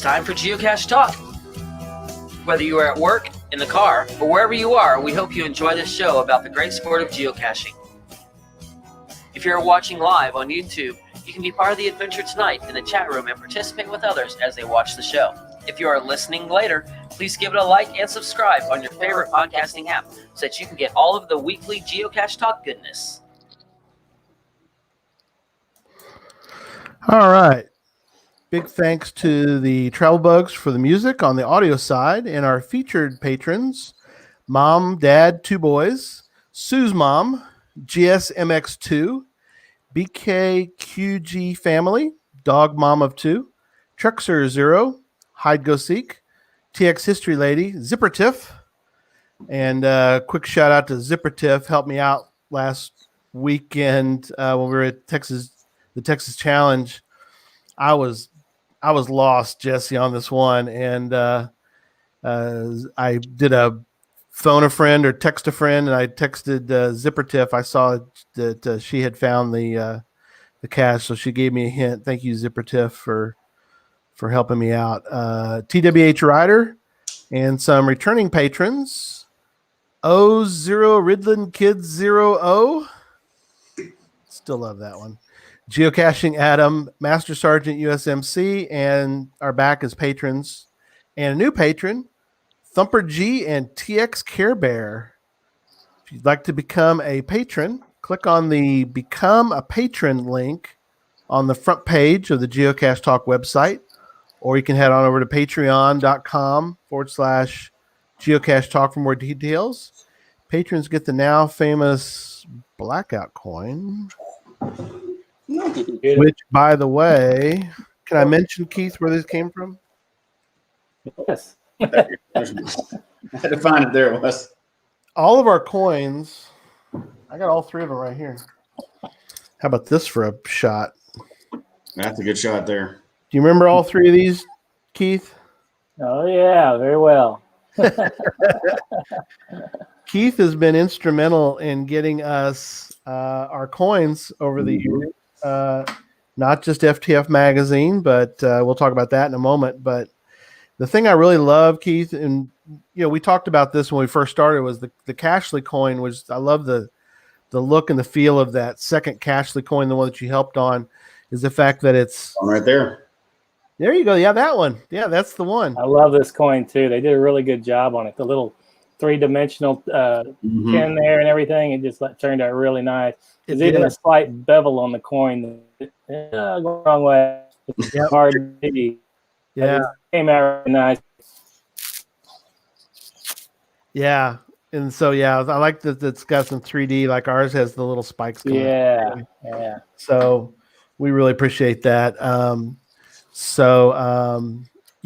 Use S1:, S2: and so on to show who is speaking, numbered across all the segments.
S1: time for Geocache Talk. Whether you are at work, in the car, or wherever you are, we hope you enjoy this show about the great sport of geocaching. If you're watching live on YouTube, you can be part of the adventure tonight in the chat room and participate with others as they watch the show. If you are listening later, please give it a like and subscribe on your favorite podcasting app so that you can get all of the weekly Geocache Talk goodness.
S2: All right. Big thanks to the Travel Bugs for the music on the audio side and our featured patrons, Mom, Dad, Two Boys, Sue's Mom, GSMX2, BKQG Family, Dog Mom of Two, Truxer Zero, Hide Go Seek, TX History Lady, Zipper Tiff, and quick shout out to Zipper Tiff. Helped me out last weekend when we were at the Texas Challenge. I was lost, Jesse, on this one, and I did a phone a friend or text a friend, and I texted Zipper Tiff. I saw that she had found the cache, so she gave me a hint. Thank you, Zipper Tiff, for helping me out. TWH Rider and some returning patrons. O0 Ridland Kids 0O. Still love that one. Geocaching Adam, Master Sergeant USMC, and are back as patrons. And a new patron, Thumper G and TX Care Bear. If you'd like to become a patron, click on the Become a Patron link on the front page of the Geocache Talk website, or you can head on over to patreon.com/Geocache Talk for more details. Patrons get the now famous blackout coin. Which, by the way, can I mention, Keith, where this came from?
S3: Yes.
S4: I had to find it. There it was.
S2: All of our coins, I got all three of them right here. How about this for a shot?
S4: That's a good shot there.
S2: Do you remember all three of these, Keith?
S3: Oh, yeah, very well.
S2: Keith has been instrumental in getting us our coins over the years. Not just FTF Magazine, but we'll talk about that in a moment. But the thing I really love, Keith, and we talked about this when we first started, was the Cashly coin. Was I love the look and the feel of that second Cashly coin, the one that you helped on, is the fact that it's
S4: right there.
S2: There you go. Yeah, that one. Yeah, that's the one.
S3: I love this coin too. They did a really good job on it. The little three-dimensional pin there and everything, it just turned out really nice. There's even a slight bevel on the coin. Going the wrong way. It's hard to see.
S2: Yeah.
S3: It came out really nice.
S2: Yeah. And so, I like that it's got some 3D, like ours has the little spikes going.
S3: Yeah.
S2: So we really appreciate that.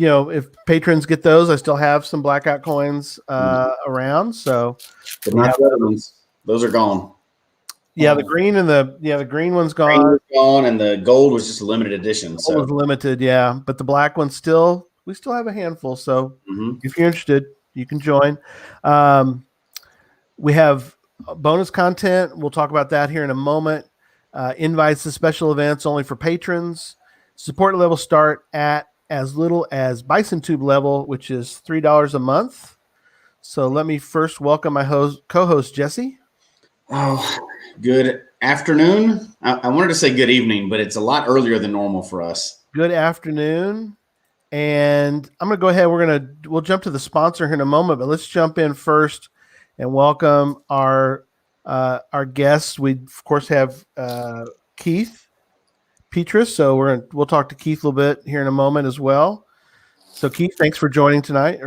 S2: If patrons get those, I still have some blackout coins around. So,
S4: but not the other ones. Those are gone.
S2: Yeah, the green and the green one's gone.
S4: Green was gone, and the gold was just a limited edition. So
S2: it was limited, yeah. But the black one we still have a handful. So if you're interested, you can join. We have bonus content. We'll talk about that here in a moment. Invites to special events only for patrons. Support level start at as little as Bison Tube level, which is $3 a month. So let me first welcome my co-host, Jesse.
S4: Oh, good afternoon. I wanted to say good evening, but it's a lot earlier than normal for us.
S2: Good afternoon. And I'm going to go ahead. We'll jump to the sponsor here in a moment, but let's jump in first and welcome our guests. We, of course, have Keith Petrus, so we'll talk to Keith a little bit here in a moment as well. So Keith, thanks for joining today.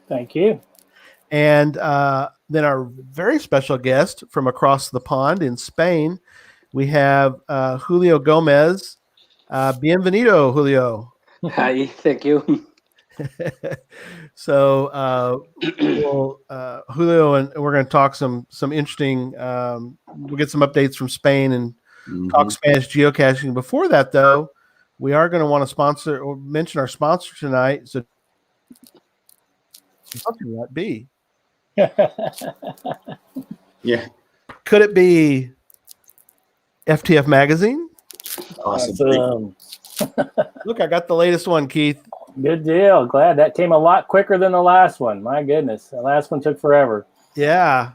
S3: Thank you.
S2: And then our very special guest from across the pond in Spain, we have Julio Gomez. Bienvenido, Julio.
S5: Hi, thank you.
S2: So Julio, and we're going to talk some interesting. We'll get some updates from Spain and talk Spanish geocaching. Before that, though, we are going to want to sponsor or mention our sponsor tonight. So, what could that be?
S4: Yeah.
S2: Could it be FTF Magazine?
S4: Awesome.
S2: Look, I got the latest one, Keith.
S3: Good deal. Glad that came a lot quicker than the last one. My goodness, the last one took forever.
S2: Yeah.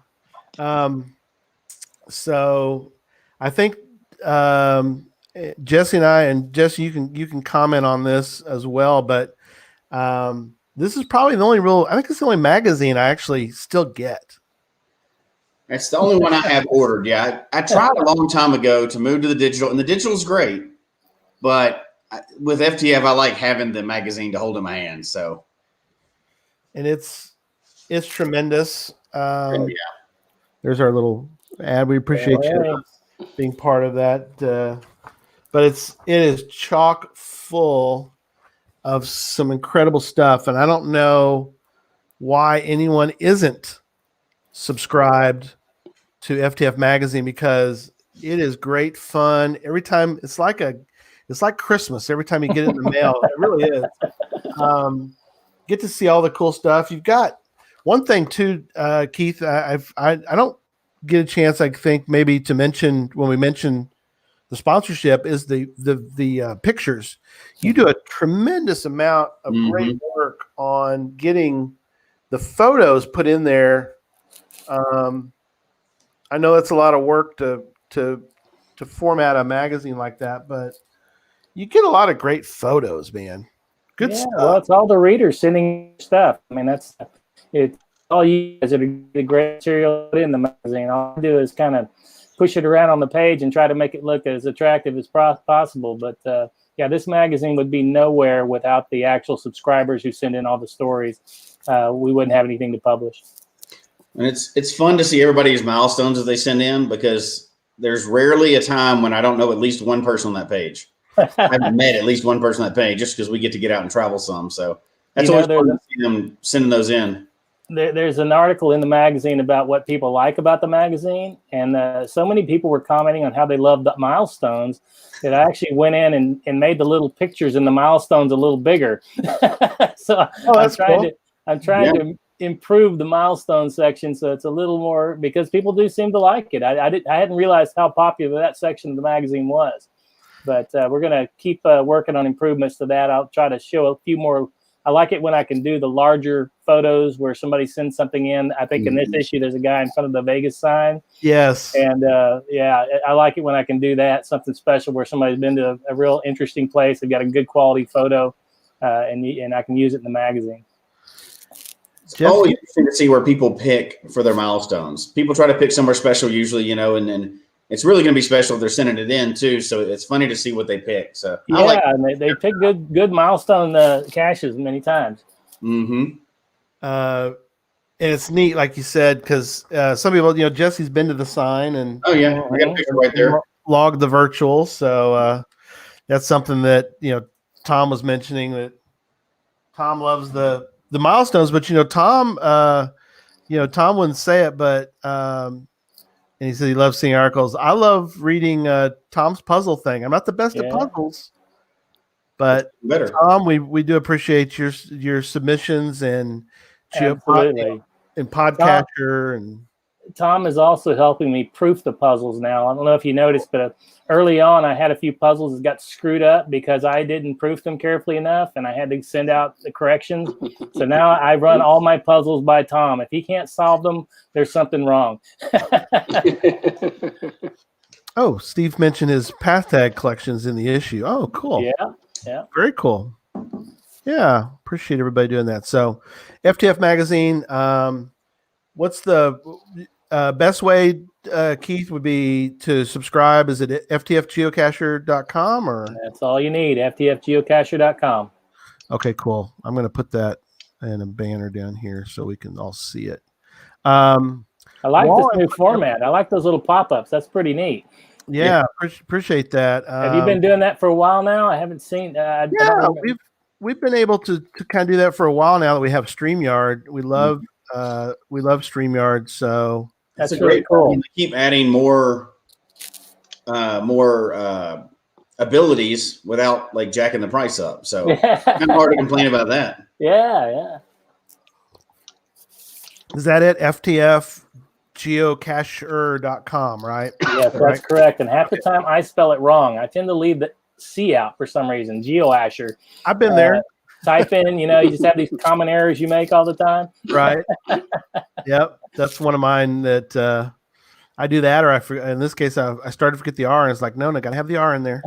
S2: So I think Jesse and I, and Jesse, you can comment on this as well, but this is probably the only I think it's the only magazine I actually still get.
S4: That's the only one I have ordered. Yeah, I tried a long time ago to move to the digital, and the digital is great, but with FTF, I like having the magazine to hold in my hand. So, and
S2: it's tremendous.
S4: Yeah.
S2: There's our little ad. We appreciate you being part of that. But it is chock full of some incredible stuff, and I don't know why anyone isn't subscribed to FTF Magazine, because it is great fun. Every time it's like Christmas. Every time you get it in the mail, it really is. Get to see all the cool stuff. You've got one thing too, Keith. I don't get a chance, I think, maybe to mention when we mention the sponsorship is the pictures. You do a tremendous amount of great work on getting the photos put in there. I know that's a lot of work to format a magazine like that, but you get a lot of great photos, man. Good stuff.
S3: Well, it's all the readers sending stuff. I mean, it's all you guys that are the great material in the magazine. All I do is kind of push it around on the page and try to make it look as attractive as possible. But this magazine would be nowhere without the actual subscribers who send in all the stories. We wouldn't have anything to publish.
S4: And it's fun to see everybody's milestones that they send in, because there's rarely a time when I don't know at least one person on that page. I've met at least one person on that page, just because we get to get out and travel some. So that's always fun to see them sending those in.
S3: There's an article in the magazine about what people like about the magazine, and so many people were commenting on how they loved the milestones that I actually went in and made the little pictures in the milestones a little bigger. So I'm trying to improve the milestone section so it's a little more, because people do seem to like it. I hadn't realized how popular that section of the magazine was, but we're going to keep working on improvements to that. I'll try to show a few more. I like it when I can do the larger photos where somebody sends something in. I think in this issue, there's a guy in front of the Vegas sign.
S2: Yes.
S3: And I like it when I can do that, something special where somebody's been to a real interesting place. They've got a good quality photo, and I can use it in the magazine.
S4: It's always interesting to see where people pick for their milestones. People try to pick somewhere special usually, and it's really going to be special if they're sending it in too. So it's funny to see what they pick. So
S3: and they pick good milestone caches many times.
S2: And it's neat, like you said, because some people, Jesse's been to the sign and
S4: I got a picture right there.
S2: Logged the virtual. So that's something that Tom was mentioning, that Tom loves the milestones, but Tom Tom wouldn't say it, but and he said he loves seeing articles. I love reading Tom's puzzle thing. I'm not the best at puzzles, but Tom, we do appreciate your submissions and Podcatcher and
S3: Tom is also helping me proof the puzzles now. I don't know if you noticed, but early on I had a few puzzles that got screwed up because I didn't proof them carefully enough, and I had to send out the corrections. So now I run all my puzzles by Tom. If he can't solve them, there's something wrong.
S2: Oh, Steve mentioned his path tag collections in the issue. Oh, cool.
S3: Yeah.
S2: Very cool. Yeah, appreciate everybody doing that. So, FTF Magazine, what's the best way, Keith, would be to subscribe? Is it ftfgeocacher.com or?
S3: That's all you need, ftfgeocacher.com.
S2: Okay, cool. I'm going to put that in a banner down here so we can all see it. I
S3: like this new format. I like those little pop-ups. That's pretty neat.
S2: Yeah. Appreciate that.
S3: Have you been doing that for a while now? I haven't seen.
S2: We've been able to kind of do that for a while now that we have StreamYard. We love StreamYard, so
S3: that's really cool.
S4: They keep adding more abilities without like jacking the price up. So it's kind of hard to complain about that.
S3: Yeah.
S2: Is that it? FTFgeocacher.com, right?
S3: Yes, that's correct. And half the time I spell it wrong. I tend to leave the C out for some reason. Geoasher.
S2: I've been there.
S3: type in. You just have these common errors you make all the time.
S2: Right. Yep. That's one of mine that I do that, or I forget. In this case, I started to forget the R, and it's like, no, I got to have the R in there.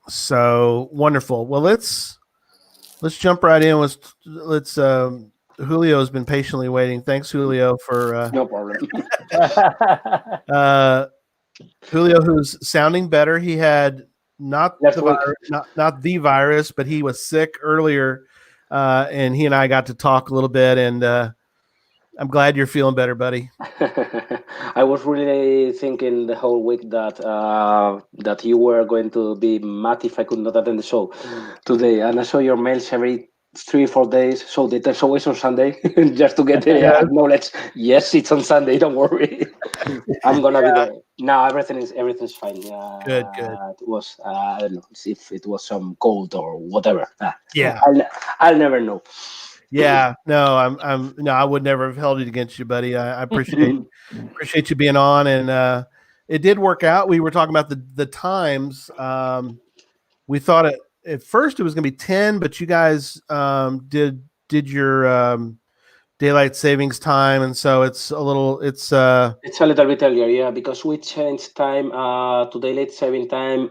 S2: So wonderful. Well, let's jump right in. Let's Julio's been patiently waiting. Thanks, Julio, for
S5: No problem.
S2: Julio, who's sounding better. He had not the virus, but he was sick earlier, and he and I got to talk a little bit, and I'm glad you're feeling better, buddy.
S5: I was really thinking the whole week that that you were going to be mad if I could not attend the show today, and I saw your mails every 3-4 days. So the show is on Sunday, just to get the acknowledge. Yes, it's on Sunday. Don't worry, I'm gonna be there. Now everything's fine.
S2: Good.
S5: It was I don't know if it was some cold or whatever.
S2: Yeah,
S5: I'll never know.
S2: Yeah, no, I would never have held it against you, buddy. I appreciate you being on, and it did work out. We were talking about the times. We thought at first it was going to be 10, but you guys did your daylight savings time, and so it's a little bit
S5: earlier, yeah, because we changed time to daylight saving time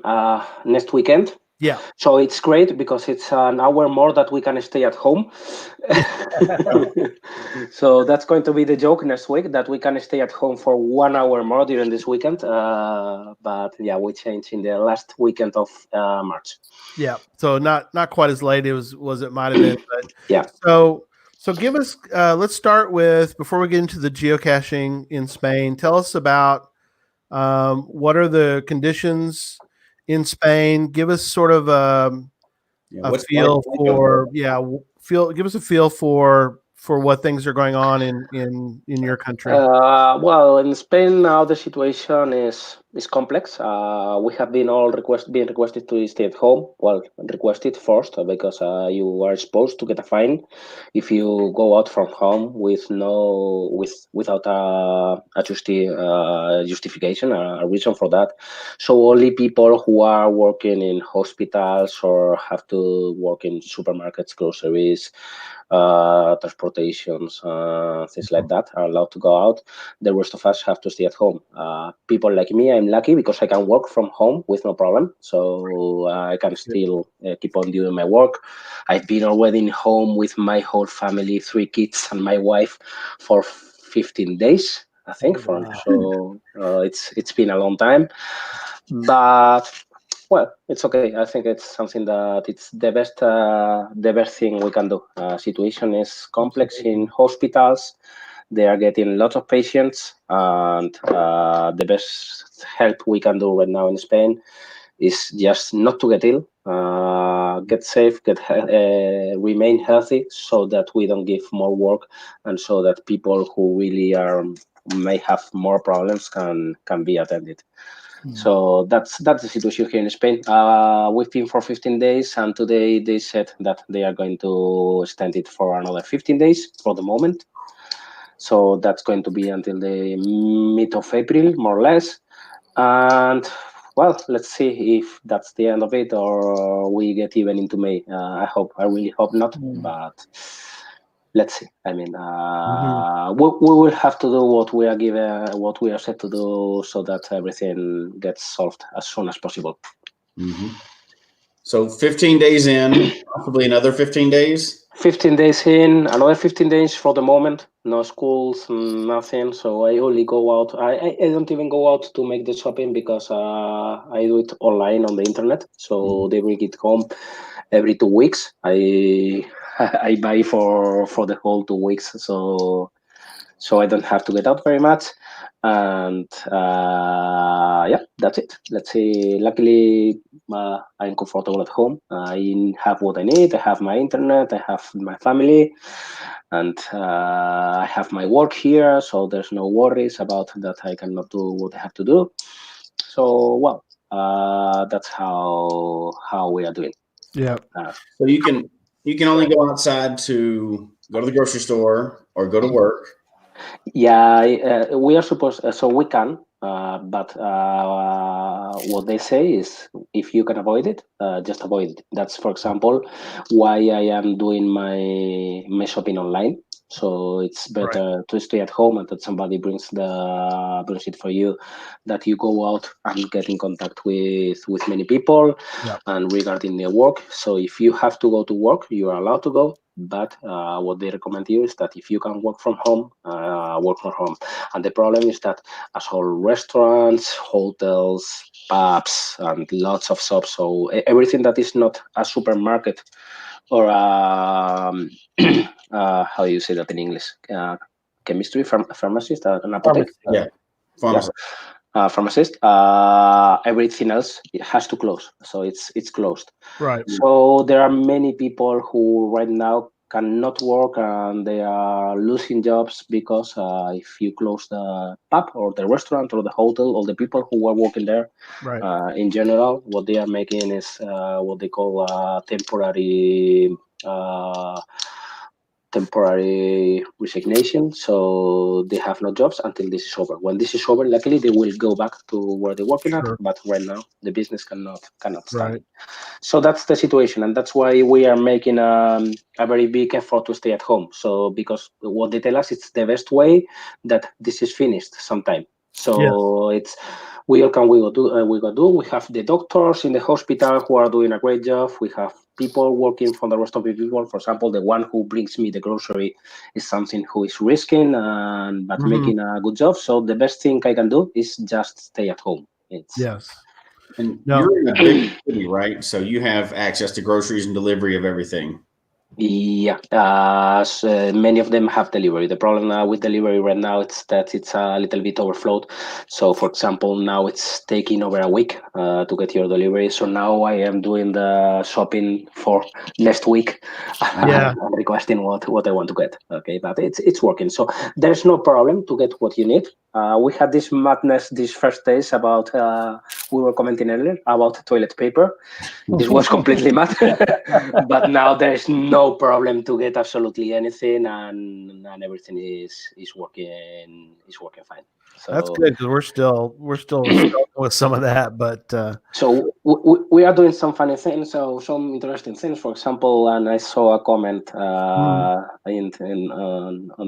S5: next weekend.
S2: Yeah.
S5: So it's great because it's an hour more that we can stay at home. So that's going to be the joke next week, that we can stay at home for 1 hour more during this weekend. But yeah, we changed in the last weekend of March.
S2: Yeah. So not quite as late as it might have been, but
S5: yeah.
S2: So give us, let's start with, before we get into the geocaching in Spain, tell us about what are the conditions in Spain. Give us sort of a feel for give us a feel for what things are going on in your country.
S5: Well, in Spain now the situation is complex. We have been all requested to stay at home. Well, requested first because you are supposed to get a fine if you go out from home without a justification, a reason for that. So only people who are working in hospitals or have to work in supermarkets, groceries, transportations, things like that are allowed to go out. The rest of us have to stay at home. People like me, I'm lucky because I can work from home with no problem. So I can still keep on doing my work. I've been already home with my whole family, 3 kids and my wife for 15 days, I think. So it's been a long time. But well, it's okay. I think it's something that it's the best thing we can do. Situation is complex in hospitals. They are getting lots of patients, and the best help we can do right now in Spain is just not to get ill, get safe, remain healthy, so that we don't give more work, and so that people who really may have more problems can be attended. So that's the situation here in Spain. We've been for 15 days, and today they said that they are going to extend it for another 15 days for the moment. So that's going to be until the mid of April, more or less. And well, let's see if that's the end of it or we get even into May. I really hope not, but let's see. I mean, we will have to do what we are given, what we are set to do, so that everything gets solved as soon as possible.
S4: Mm-hmm. So 15 days in, possibly another 15 days?
S5: 15 days in, another 15 days for the moment. No schools, nothing. So I only go out. I don't even go out to make the shopping because I do it online on the internet. So they bring it home every 2 weeks. I buy for the whole 2 weeks. So I don't have to get out very much. And yeah, that's it. Let's see. Luckily, I'm comfortable at home. I have what I need. I have my internet. I have my family, and I have my work here. So there's no worries about that. I cannot do what I have to do. So well, that's how we are doing.
S2: Yeah.
S4: So you can only go outside to go to the grocery store or go to work.
S5: Yeah, we are supposed. So we can. But what they say is, if you can avoid it, just avoid it. That's, for example, why I am doing my shopping online. So it's better to stay at home and that somebody brings it for you, that you go out and get in contact with many people.
S2: Yep.
S5: And regarding the work, so if you have to go to work, you are allowed to go. But what they recommend you is that if you can work from home, work from home. And the problem is that as all restaurants, hotels, pubs, and lots of shops, so everything that is not a supermarket or how do you say that in English? Chemistry, pharmacist, an apothecary.
S4: Pharmacy.
S5: Pharmacist. Everything else, it has to close, so it's closed.
S2: Right.
S5: So there are many people who right now cannot work and they are losing jobs because if you close the pub or the restaurant or the hotel, all the people who are working there,
S2: Right.
S5: in general, what they are making is what they call temporary resignation. So they have no jobs until this is over. When this is over, luckily they will go back to where they're working at. But right now, the business cannot stand.
S2: Right.
S5: So that's the situation, and that's why we are making a very big effort to stay at home. So because what they tell us, it's the best way that this is finished sometime. So it's we all can we go do. We have the doctors in the hospital who are doing a great job. We have people working for the rest of the people. For example, the one who brings me the grocery is something who is risking but making a good job. So the best thing I can do is just stay at home.
S4: And you're in a big city, right? So you have access to groceries and delivery of everything.
S5: Yeah, so many of them have delivery. The problem with delivery right now is that it's a little bit overflowed. So, for example, now it's taking over a week to get your delivery. So now I am doing the shopping for next week.
S2: Yeah.
S5: I'm requesting what I want to get. Okay, but it's working. So there's no problem to get what you need. We had this madness these first days about we were commenting earlier about toilet paper. This was completely mad, but now there's no problem to get absolutely anything, and everything is working fine. So
S2: that's good because we're still struggling with some of that, but
S5: so we are doing some funny things, so some interesting things. For example, and I saw a comment on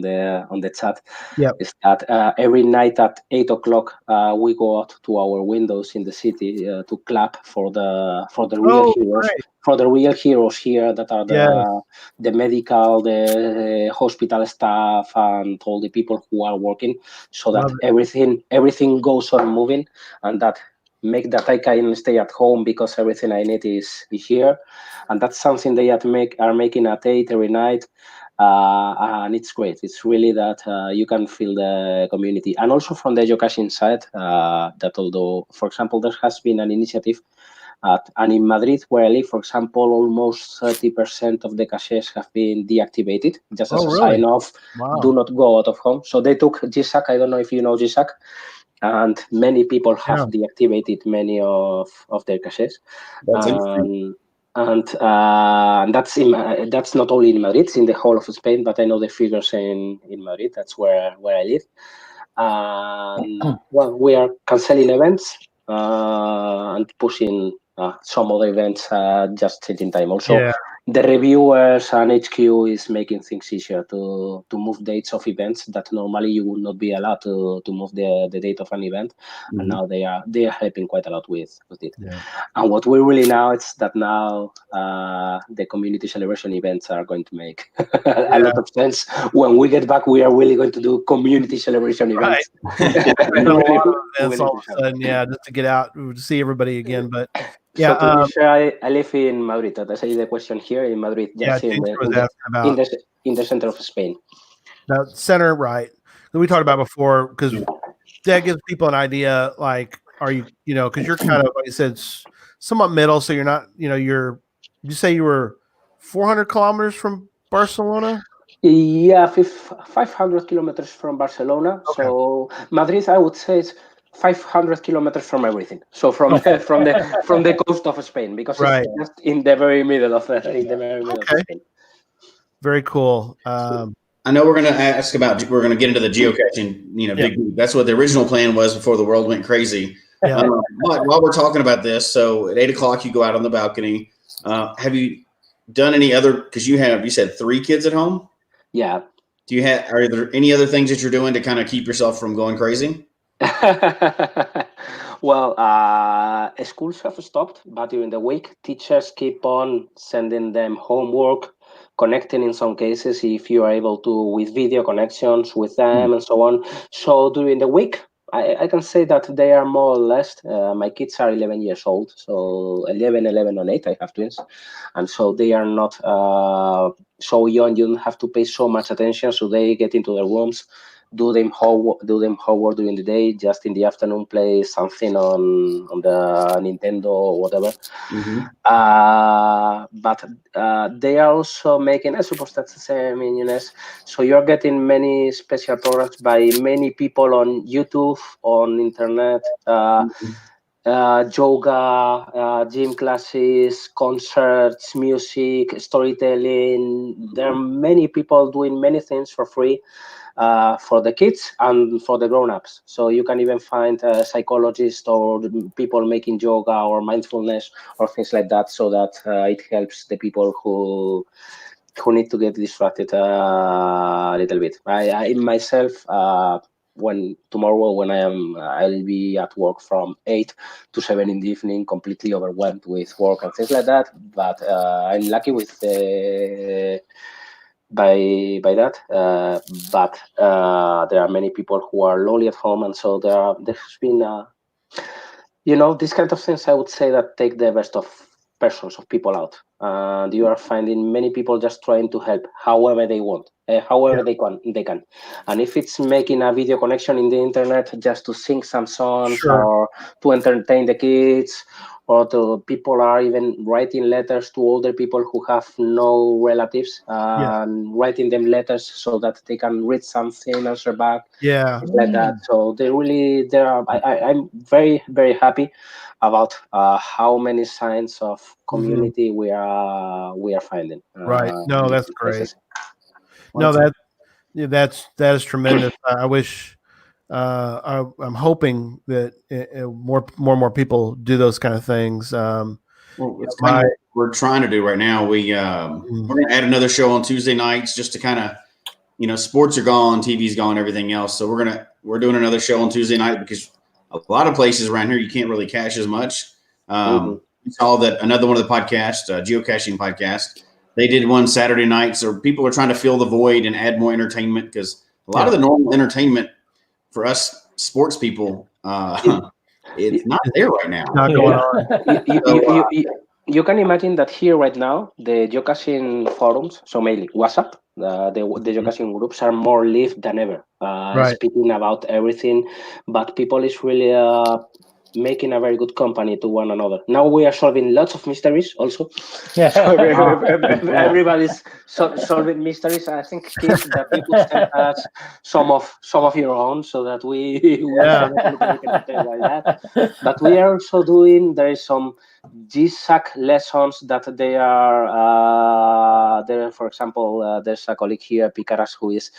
S5: the chat.
S2: Yep.
S5: Is that every night at 8 o'clock we go out to our windows in the city to clap for the real heroes.
S2: Right.
S5: For the real heroes here that are the medical, the hospital staff, and all the people who are working, so that everything goes on moving, and that make that I can stay at home because everything I need is here, and that's something they are making at 8 every night. And it's great. It's really that you can feel the community, and also from the geocaching side, that although, for example, there has been an initiative and in Madrid, where I live, for example, almost 30% of the caches have been deactivated, just as a sign of do not go out of home. So they took GSAC. I don't know if you know GSAC, and many people have deactivated many of their caches.
S4: That's interesting.
S5: And that's not only in Madrid; it's in the whole of Spain. But I know the figures in Madrid. That's where I live. Well, we are canceling events and pushing some other events, just changing time. Also, the reviewers and HQ is making things easier to move dates of events that normally you would not be allowed to move the date of an event, and now they are helping quite a lot with it. And what we really know is that now the community celebration events are going to make a lot of sense. When we get back, we are really going to do community celebration events.
S2: A lot of events all of a sudden, just to get out to see everybody again. But
S5: so to be sure, I live in Madrid. That is the question here in Madrid. Yes, in the center of Spain.
S2: The center, right? We talked about before, because that gives people an idea. Like, are you, because you're kind of, like you said, somewhat middle. So you're not, did you say you were 400 kilometers from Barcelona?
S5: Yeah, 500 kilometers from Barcelona. Okay. So Madrid, I would say, is 500 kilometers from everything. So from the coast of Spain, because it's just in the very middle of of Spain.
S2: Very cool.
S4: I know we're going to we're going to get into the geocaching, big. That's what the original plan was before the world went crazy.
S2: Yeah.
S4: But while we're talking about this, so at 8:00 you go out on the balcony. Have you done any other? Because you said 3 kids at home.
S5: Yeah.
S4: Are there any other things that you're doing to kind of keep yourself from going crazy?
S5: Well, schools have stopped, but during the week, teachers keep on sending them homework, connecting in some cases if you are able to with video connections with them and so on. So during the week, I can say that they are more or less, my kids are 11 years old, so 11, and 8, I have twins. And so they are not so young, you don't have to pay so much attention, so they get into their rooms, do them homework during the day, just in the afternoon play something on the Nintendo or whatever. But they are also making, I suppose that's the same in US. So you're getting many special programs by many people on YouTube, on internet, yoga, gym classes, concerts, music, storytelling. There are many people doing many things for free. For the kids and for the grown-ups. So you can even find psychologists or people making yoga or mindfulness or things like that, so that it helps the people who need to get distracted a little bit. I myself, tomorrow when I'll be at work from 8 to 7 in the evening, completely overwhelmed with work and things like that. But I'm lucky with by that, but there are many people who are lonely at home, and so there's been these kind of things, I would say, that take the best of persons, of people out, and you are finding many people just trying to help however they want, however they can, and if it's making a video connection in the internet just to sing some songs or to entertain the kids, or people are even writing letters to older people who have no relatives, and writing them letters so that they can read something, answer back, like that. So I'm very, very happy about how many signs of community we are finding.
S2: Right. No, that's great. No, that is tremendous. I wish. I'm hoping that more people do those kind of things.
S4: Well, it's kind of what we're trying to do right now. We're going to add another show on Tuesday nights, just to kind of, sports are gone, TV's gone, everything else. So we're doing another show on Tuesday night, because a lot of places around here you can't really cache as much. We saw that another one of the podcasts, Geocaching Podcast, they did one Saturday night. So people are trying to fill the void and add more entertainment, because a lot of the normal entertainment for us sports people, it's not there right now.
S2: Not going on.
S5: You can imagine that here right now, the Geocaching Forums, so mainly WhatsApp, the Geocaching groups are more live than ever, speaking about everything, but people is really making a very good company to one another. Now we are solving lots of mysteries also. So everybody's solving mysteries. I think, kids, that you could send us some of your own, so that we can like that. But we are also doing, there is some GSAC lessons that they are there. For example, there's a colleague here, Picaras, who is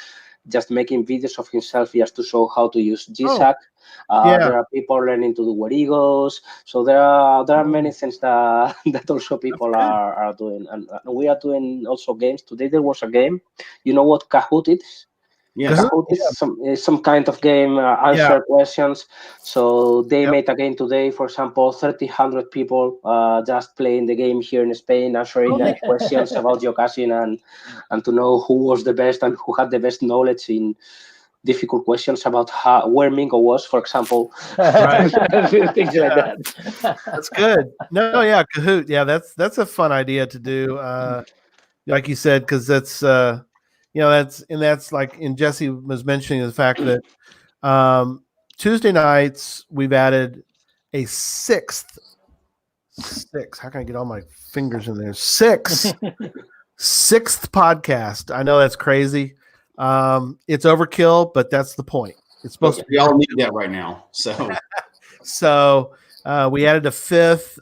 S5: just making videos of himself just to show how to use GSAC. There are people learning to do Warigos. So there are many things that also people are doing, and we are doing also games. Today there was a game. You know what Kahoot is?
S4: Yes.
S5: Kahoot is some kind of game, answer questions. So they made a game today, for example, 300 people just playing the game here in Spain, answering questions about geocaching, and to know who was the best and who had the best knowledge in difficult questions about where Mingo was, for example. Things like that.
S2: That's good. No, yeah, Kahoot. Yeah, that's a fun idea to do. Like you said, because that's that's like, and Jesse was mentioning the fact that Tuesday nights we've added a sixth. How can I get all my fingers in there? Sixth podcast. I know that's crazy. It's overkill, but that's the point. It's supposed to be.
S4: We all need that right now.
S2: So we added a fifth,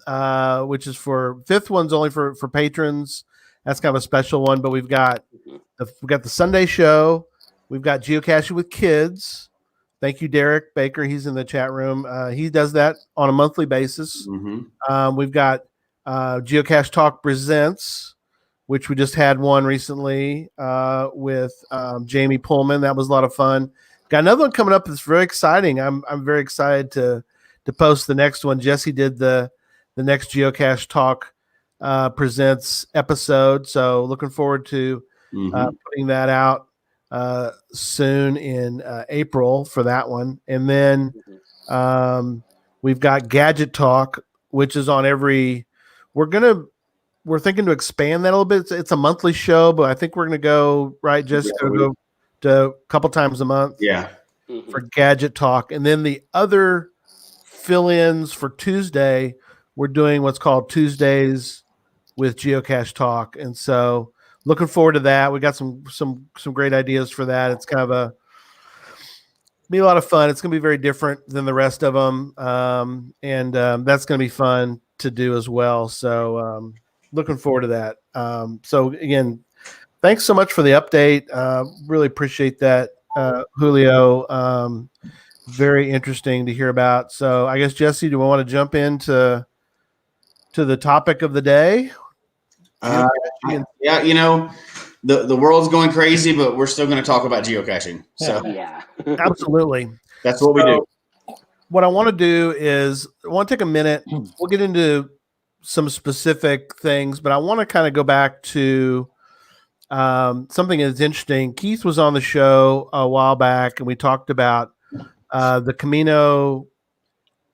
S2: which is fifth one's only for patrons, That's kind of a special one. But we've got the Sunday show. We've got Geocaching with Kids. Thank you, Derek Baker. He's in the chat room. He does that on a monthly basis. We've got Geocache Talk Presents, which we just had one recently with Jamie Pullman. That was a lot of fun. Got another one coming up that's very exciting. I'm very excited to post the next one. Jesse did the next Geocache Talk Presents episode, so looking forward to putting that out soon in April for that one. And then we've got Gadget Talk, which is on every. We're thinking to expand that a little bit. It's a monthly show, but I think we're going to go go to a couple times a month.
S4: Yeah.
S2: For Gadget Talk. And then the other fill-ins for Tuesday, we're doing what's called Tuesdays with Geocache Talk. And so looking forward to that. We got some great ideas for that. It's kind of be a lot of fun. It's going to be very different than the rest of them. And that's going to be fun to do as well. So looking forward to that. So again, thanks so much for the update. Really appreciate that. Julio, very interesting to hear about. So I guess, Jesse, do we want to jump into the topic of the day?
S4: Yeah, the world's going crazy, but we're still going to talk about geocaching. So
S5: yeah,
S2: absolutely.
S4: That's what we do.
S2: What I want to do is I want to take a minute. We'll get into some specific things, but I want to kind of go back to something that's interesting. Keith was on the show a while back, and we talked about the Camino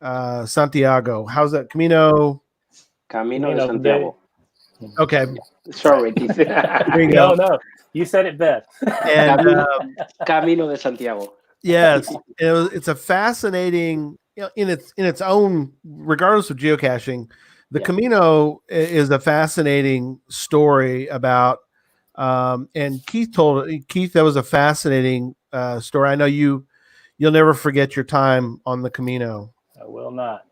S2: Santiago. How's that? Camino
S5: de Santiago.
S2: Okay.
S5: Sorry, Keith.
S3: No, you said it best.
S2: And
S5: Camino de Santiago.
S2: Yes, it's a fascinating, in its own, regardless of geocaching, the Camino is a fascinating story about. And Keith that was a fascinating story. I know you'll never forget your time on the Camino.
S3: I will not.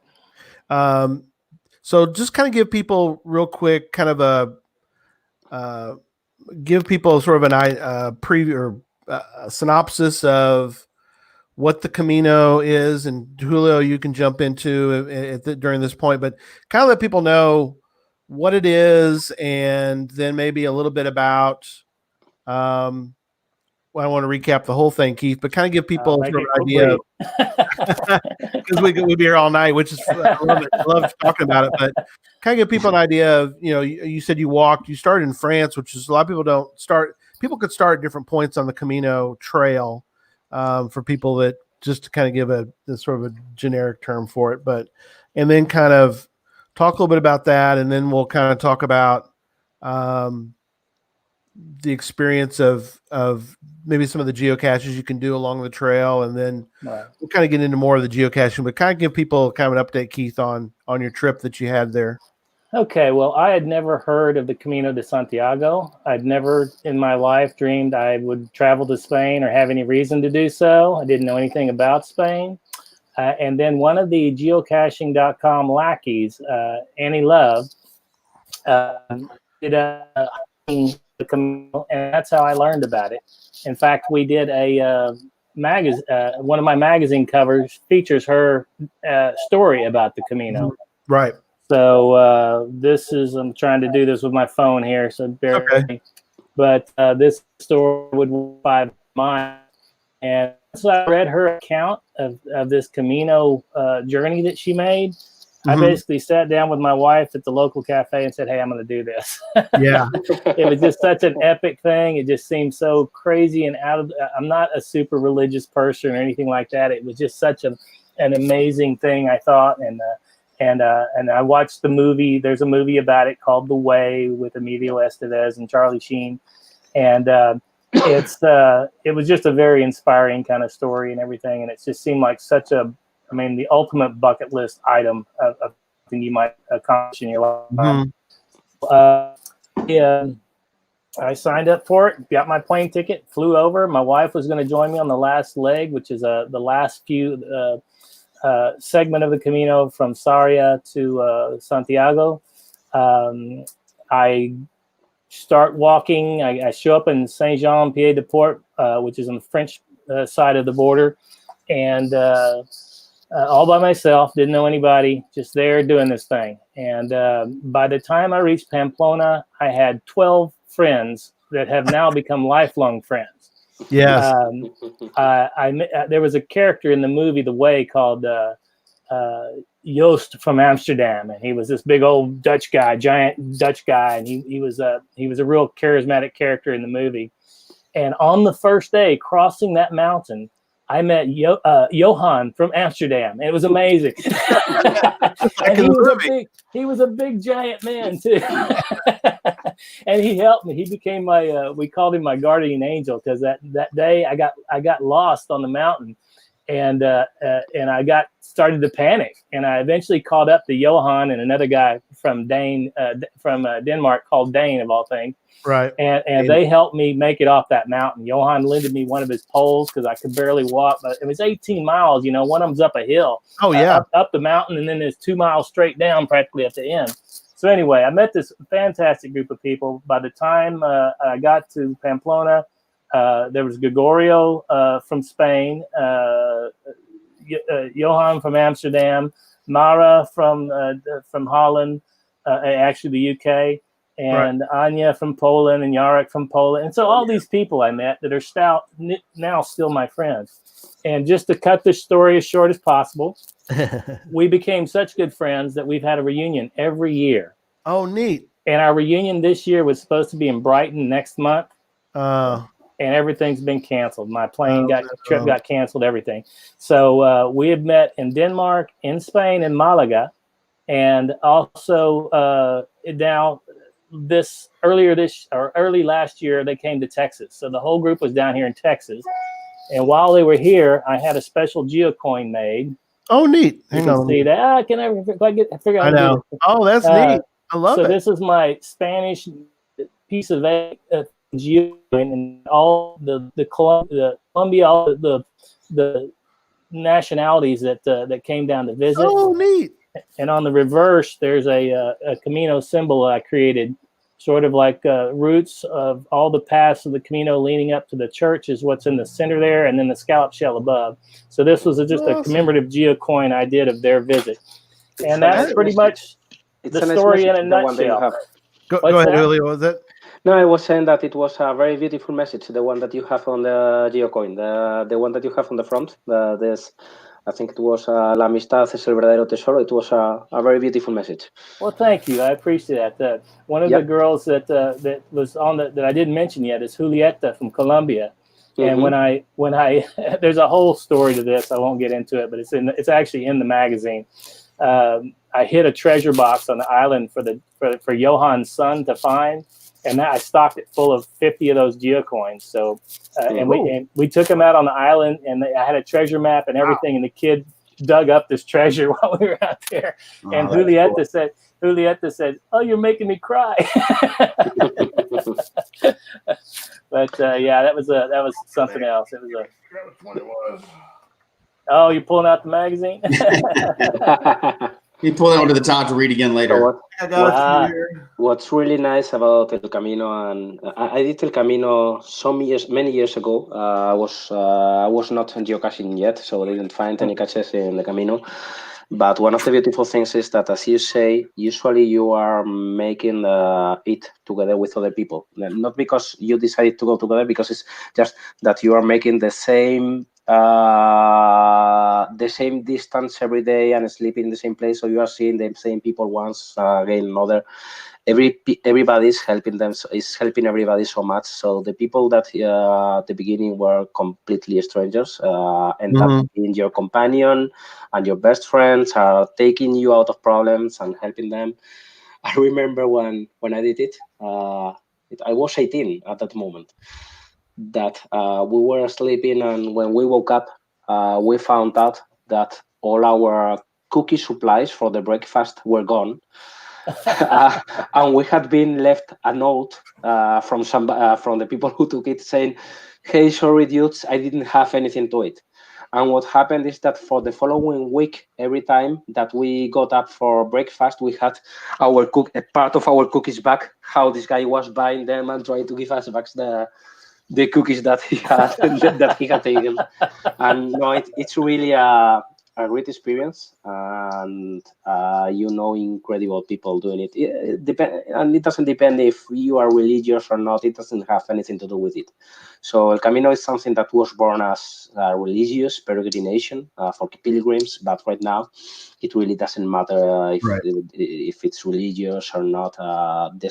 S2: So just kind of give people real quick, kind of give people sort of an preview or a synopsis of what the Camino is, and Julio, you can jump into during this point, but kind of let people know what it is, and then maybe a little bit about. I want to recap the whole thing, Keith, but kind of give people sort of an idea, because we'd be here all night, which is I love it. I love talking about it, but kind of give people an idea of, you said you started in France, which is a lot of people don't start. People could start at different points on the Camino trail. For people that just to kind of give a sort of a generic term for it, and then kind of talk a little bit about that, and then we'll kind of talk about the experience of maybe some of the geocaches you can do along the trail, and then we'll kind of get into more of the geocaching, but kind of give people kind of an update, Keith, on your trip that you had there.
S3: Okay, well, I had never heard of the Camino de Santiago. I'd never in my life dreamed I would travel to Spain or have any reason to do so. I didn't know anything about Spain. And then one of the geocaching.com lackeys, Annie Love, did the Camino, and that's how I learned about it. In fact, we did a one of my magazine covers features her story about the Camino.
S2: Right.
S3: So I'm trying to do this with my phone here, so bear with me. But this story would 5 miles, and so I read her account of this Camino journey that she made. I basically sat down with my wife at the local cafe and said, "Hey, I'm going to do this."
S2: Yeah,
S3: it was just such an epic thing. It just seemed so crazy and I'm not a super religious person or anything like that. It was just such an amazing thing, I thought, and I watched the movie. There's a movie about it called The Way with Emilio Estevez and Charlie Sheen. And it was just a very inspiring kind of story and everything. And it just seemed like the ultimate bucket list item of something you might accomplish in your life. I signed up for it, got my plane ticket, flew over. My wife was going to join me on the last leg, which is the last few segment of the Camino from Sarria to Santiago. I start walking. I show up in Saint-Jean-Pied-de-Port, which is on the French side of the border, and all by myself, didn't know anybody, just there doing this thing. And by the time I reached Pamplona, I had 12 friends that have now become lifelong friends.
S2: Yes.
S3: There was a character in the movie The Way called Joost from Amsterdam, and he was this big old Dutch guy, giant Dutch guy, and he was a real charismatic character in the movie. And on the first day crossing that mountain, I met Johan from Amsterdam, and it was amazing. And he was a big giant man too. And he helped me. He became my we called him my guardian angel, because that day I got lost on the mountain, and I started to panic, and I eventually called up to Johan and another guy from Denmark called Dane, of all things.
S2: Right.
S3: And they helped me make it off that mountain. Johan lended me one of his poles because I could barely walk, but it was 18 miles, one of them's up a hill.
S2: Oh yeah.
S3: Up the mountain, and then there's 2 miles straight down practically at the end. So anyway, I met this fantastic group of people. By the time I got to Pamplona, there was Gregorio from Spain, Johan from Amsterdam, Mara from Holland, actually the UK, and right. Anya from Poland, and Jarek from Poland. And so all these people I met that are now still my friends. And just to cut this story as short as possible, we became such good friends that we've had a reunion every year.
S2: Oh, neat.
S3: And our reunion this year was supposed to be in Brighton next month. And everything's been canceled. My trip got canceled, everything. So we have met in Denmark, in Spain, in Malaga, and also now early last year, they came to Texas. So the whole group was down here in Texas. And while they were here, I had a special Geocoin made.
S2: Oh, neat.
S3: You can see that. I can never figure out.
S2: I know. Oh, that's neat. I love it.
S3: So this is my Spanish piece of Geocoin, and all the Colombia, all the nationalities that came down to visit.
S2: Oh, neat.
S3: And on the reverse, there's a Camino symbol I created, sort of like roots of all the paths of the Camino leading up to the church is what's in the center there, and then the scallop shell above. So this was just a commemorative Geocoin I did of their visit. And that's pretty much the story in a nutshell.
S2: Go ahead, Julio. Was it?
S5: No, I was saying that it was a very beautiful message, the one that you have on the Geocoin, the one that you have on the front. I think it was La amistad es el verdadero tesoro. It was a very beautiful message.
S3: Well, thank you. I appreciate that. One of the girls that was on that I didn't mention yet is Julieta from Colombia. And when I there's a whole story to this. I won't get into it, but it's actually in the magazine. I hid a treasure box on the island for Johan's son to find, and I stocked it full of 50 of those geocoins. So, and we took them out on the island, and I had a treasure map and everything. And the kid dug up this treasure while we were out there. And Julieta said, "Oh, you're making me cry." But that was something else. It was what it was. Oh, you're pulling out the magazine?
S4: You pull it onto the top to read again later.
S5: What's really nice about El Camino, and I did El Camino many years ago. I was not geocaching yet, so I didn't find any caches in the Camino. But one of the beautiful things is that, as you say, usually you are making it together with other people. Not because you decided to go together, because it's just that you are making the same distance every day and sleeping in the same place. So you are seeing the same people once, again, another. Everybody is helping everybody so much. So the people that at the beginning were completely strangers end up being your companion, and your best friends are taking you out of problems and helping them. I remember when I did it, I was 18 at that moment, that we were sleeping, and when we woke up, we found out that all our cookie supplies for the breakfast were gone. And we had been left a note from the people who took it saying, "Hey, sorry dudes, I didn't have anything to eat." And what happened is that for the following week, every time that we got up for breakfast, we had a part of our cookies back. How this guy was buying them and trying to give us back the cookies that he had that he had taken. And no, it's really a great experience, and incredible people doing it. And it doesn't depend if you are religious or not. It doesn't have anything to do with it. So El Camino is something that was born as a religious peregrination for pilgrims, but right now it really doesn't matter if it's religious or not. The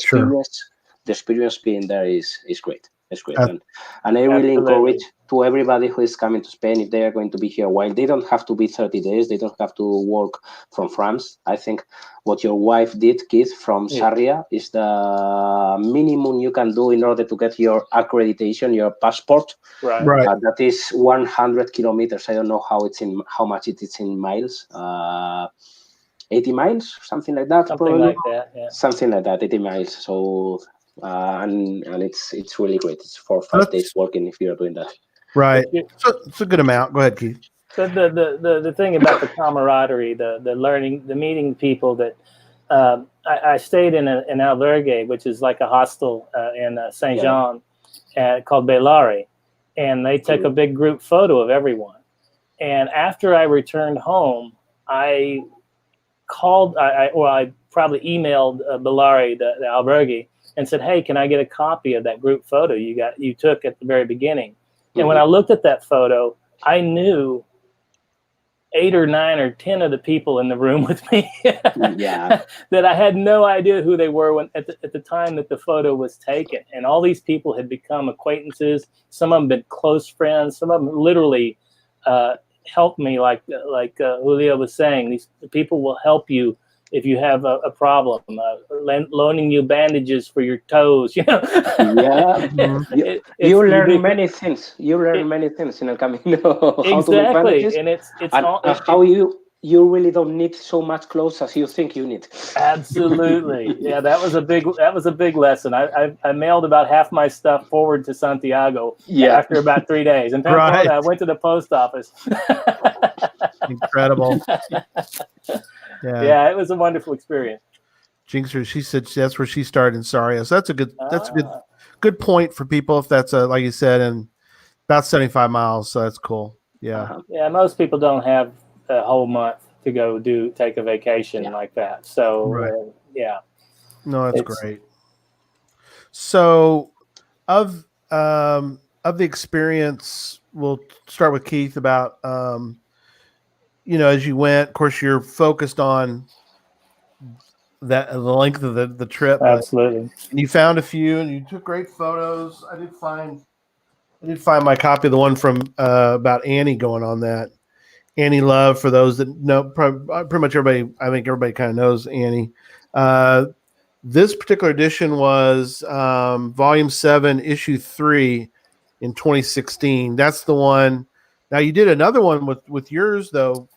S5: experience being there is great. It's great. And I really encourage to everybody who is coming to Spain, if they are going to be here a while, they don't have to be 30 days. They don't have to work from France. I think what your wife did, Keith, from Sarria is the minimum you can do in order to get your accreditation, your passport.
S3: Right.
S5: That is 100 kilometers. I don't know how much it is in miles. 80 miles, something like that.
S3: Something like that, yeah.
S5: Something like that, 80 miles. So and it's really great. It's 4 or 5 days working if you're doing that.
S2: Right. So it's a good amount. Go ahead, Keith.
S3: So the thing about the camaraderie, the learning, the meeting people that I stayed in an albergue, which is like a hostel in Saint Jean called Bellari, and they took a big group photo of everyone. And after I returned home, I called, I probably emailed Bellari, the albergue, and said, "Hey, can I get a copy of that group photo you took at the very beginning?" And when I looked at that photo, I knew 8 or 9 or 10 of the people in the room with me that I had no idea who they were at the time that the photo was taken. And all these people had become acquaintances. Some of them been close friends. Some of them literally helped me, like Julio was saying. These people will help you if you have a problem, loaning you bandages for your toes, you
S5: learn many things. You learn many things in El Camino. How to make bandages,
S3: and it's
S5: how you really don't need so much clothes as you think you need.
S3: Absolutely, yeah. That was a big lesson. I mailed about half my stuff forward to Santiago after about 3 days. In Pamplona, I went to the post office.
S2: Incredible.
S3: Yeah, it was a wonderful experience.
S2: Jinxer, she said that's where she started in Sarria. So that's a good point for people if that's like you said, and about 75 miles. So that's cool. Yeah.
S3: Yeah, most people don't have a whole month to go take a vacation like that. So
S2: No, that's great. So of the experience, we'll start with Keith about as you went, of course, you're focused on the length of the trip.
S3: Absolutely.
S2: And you found a few, and you took great photos. I did find my copy of the one from about Annie going on that. Annie Love, for those that know, pretty much everybody. I think everybody kind of knows Annie. This particular edition was Volume 7, Issue 3 in 2016. That's the one. Now you did another one with yours though,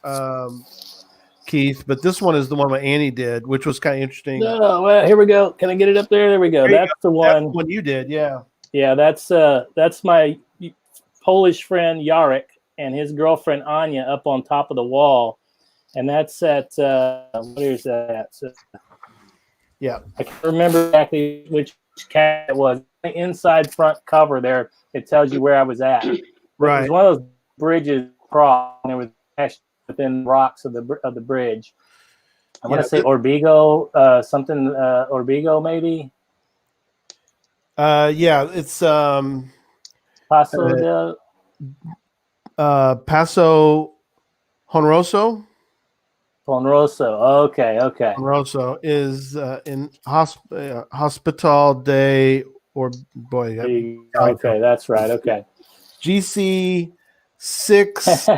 S2: Keith, but this one is the one that Annie did, which was kind of interesting.
S3: Oh, well, here we go. Can I get it up there? There we go. That's the one.
S2: That's the one you did, yeah.
S3: Yeah, that's my Polish friend Jarek and his girlfriend Anya up on top of the wall, and that's at where's that? So, I can't remember exactly which cat it was. The inside front cover there, it tells you where I was at.
S2: Right.
S3: It was one of those bridges across, and there was ash within the rocks of the bridge. I want to say Orbigo, Orbigo maybe.
S2: It's
S3: Paso
S2: Paso Honroso.
S3: Okay.
S2: Honroso is in Hospital de
S3: Okay, that's right. Okay.
S2: GC 6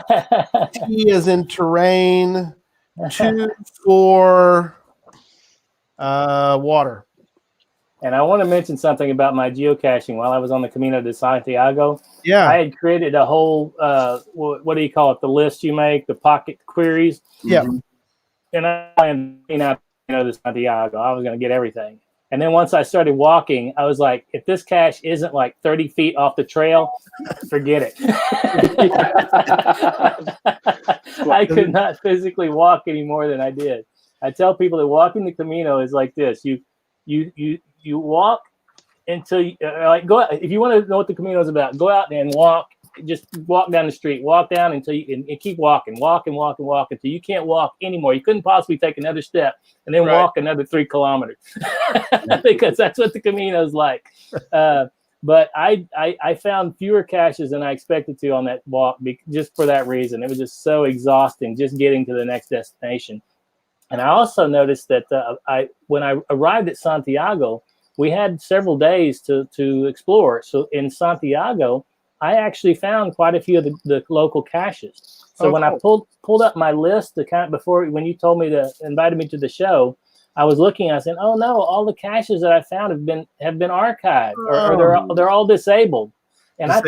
S2: T as in terrain, 2 for water.
S3: And I want to mention something about my geocaching while I was on the Camino de Santiago.
S2: Yeah.
S3: I had created a whole, what do you call it? The list you make, the pocket queries.
S2: Yeah.
S3: And I planned out de Santiago. I was going to get everything. And then once I started walking, I was like, if this cache isn't like 30 feet off the trail, forget it. I could not physically walk any more than I did. I tell people that walking the Camino is like this. You walk until you go out. If you want to know what the Camino is about, go out and walk. Just walk down the street, walk down until you and keep walking, walk until you can't walk anymore. You couldn't possibly take another step and then walk another 3 kilometers because that's what the Camino is like. But I found fewer caches than I expected to on that walk just for that reason. It was just so exhausting just getting to the next destination. And I also noticed that when I arrived at Santiago, we had several days to explore. So in Santiago, I actually found quite a few of the local caches. So when I pulled up my list when you told me invited me to the show, I was looking. I said, "Oh no! All the caches that I found have been archived, or they're all disabled." And I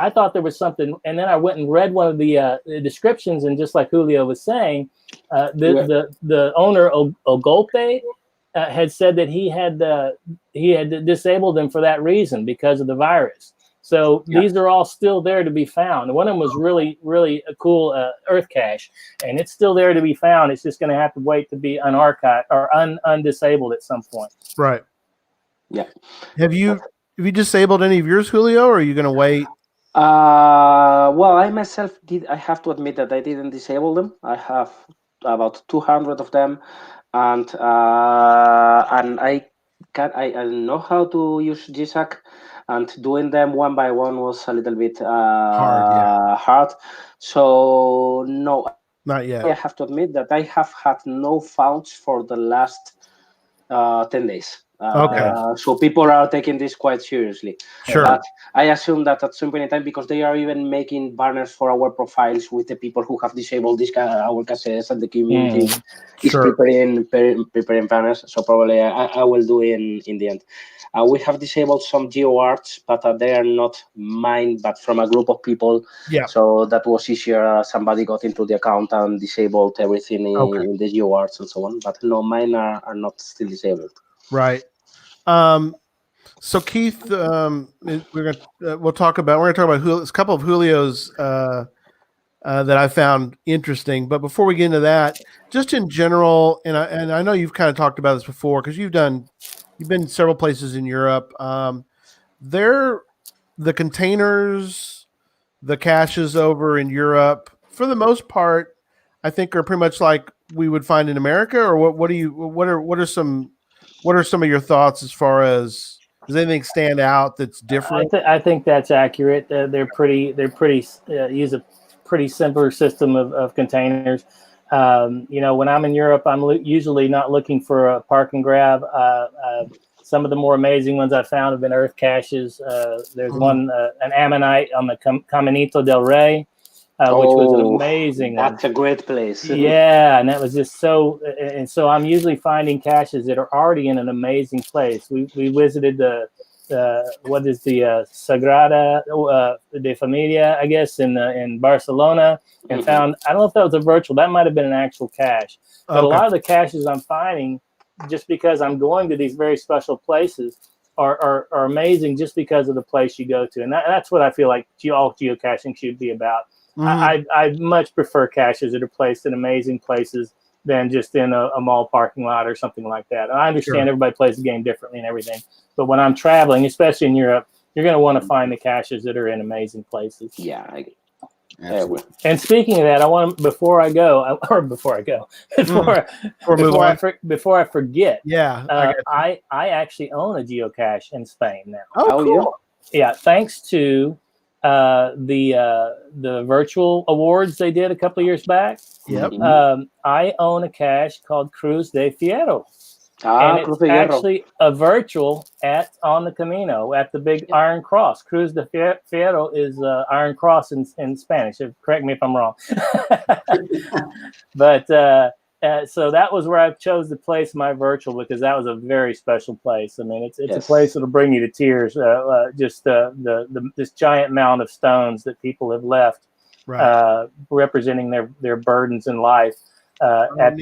S3: thought there was something. And then I went and read one of the descriptions, and just like Julio was saying, the owner Ogolpe had said that he had disabled them for that reason because of the virus. So these are all still there to be found. One of them was really, really a cool earth cache, and it's still there to be found. It's just going to have to wait to be unarchived or undisabled at some point.
S2: Right.
S5: Yeah.
S2: Have you disabled any of yours, Julio, or are you going to wait?
S5: Well, I myself did. I have to admit that I didn't disable them. I have about 200 of them, and I know how to use GSAC. And doing them one by one was a little bit hard. So no,
S2: not yet.
S5: I have to admit that I have had no founds for the last 10 days. So people are taking this quite seriously.
S2: Sure.
S5: But I assume that at some point in time, because they are even making banners for our profiles with the people who have disabled our caches, and the community is preparing banners. So probably I will do in the end. We have disabled some GeoArts, but they are not mine, but from a group of people.
S2: Yeah.
S5: So that was easier. Somebody got into the account and disabled everything in the GeoArts and so on. But no, mine are not still disabled.
S2: Right. So Keith, we're gonna talk about a couple of Julio's that I found interesting. But before we get into that, just in general, and I know you've kind of talked about this before because you've been several places in Europe. The containers, the caches over in Europe, for the most part, I think are pretty much like we would find in America. Or what are some of your thoughts as far as, does anything stand out that's different?
S3: I think that's accurate. They're pretty use a pretty simpler system of containers. When I'm in Europe, I'm usually not looking for a park and grab. Some of the more amazing ones I found have been earth caches. There's one, an ammonite on the Caminito del Rey, which was an amazing one.
S5: That's a great place.
S3: Yeah, and that was just so. And so I'm usually finding caches that are already in an amazing place. We visited the Sagrada de Familia, I guess, in Barcelona, and found, I don't know if that was a virtual, that might have been an actual cache. But a lot of the caches I'm finding, just because I'm going to these very special places, are amazing just because of the place you go to. And that's what I feel like all geocaching should be about. I much prefer caches that are placed in amazing places than just in a mall parking lot or something like that. And I understand everybody plays the game differently and everything. But when I'm traveling, especially in Europe, you're going to want to find the caches that are in amazing places.
S5: Yeah,
S3: and speaking of that, I want before I forget.
S2: Yeah,
S3: I actually own a geocache in Spain now.
S2: Oh, cool.
S3: Yeah, thanks to the virtual awards they did a couple of years back.
S2: Yep.
S3: I own a cache called Cruz de Fierro. And it's actually a virtual on the Camino at the big Iron Cross. Cruz de Fierro is Iron Cross in Spanish. Correct me if I'm wrong. But so that was where I chose to place my virtual, because that was a very special place. I mean, it's a place that'll bring you to tears. Just this giant mound of stones that people have left, representing their burdens in life. at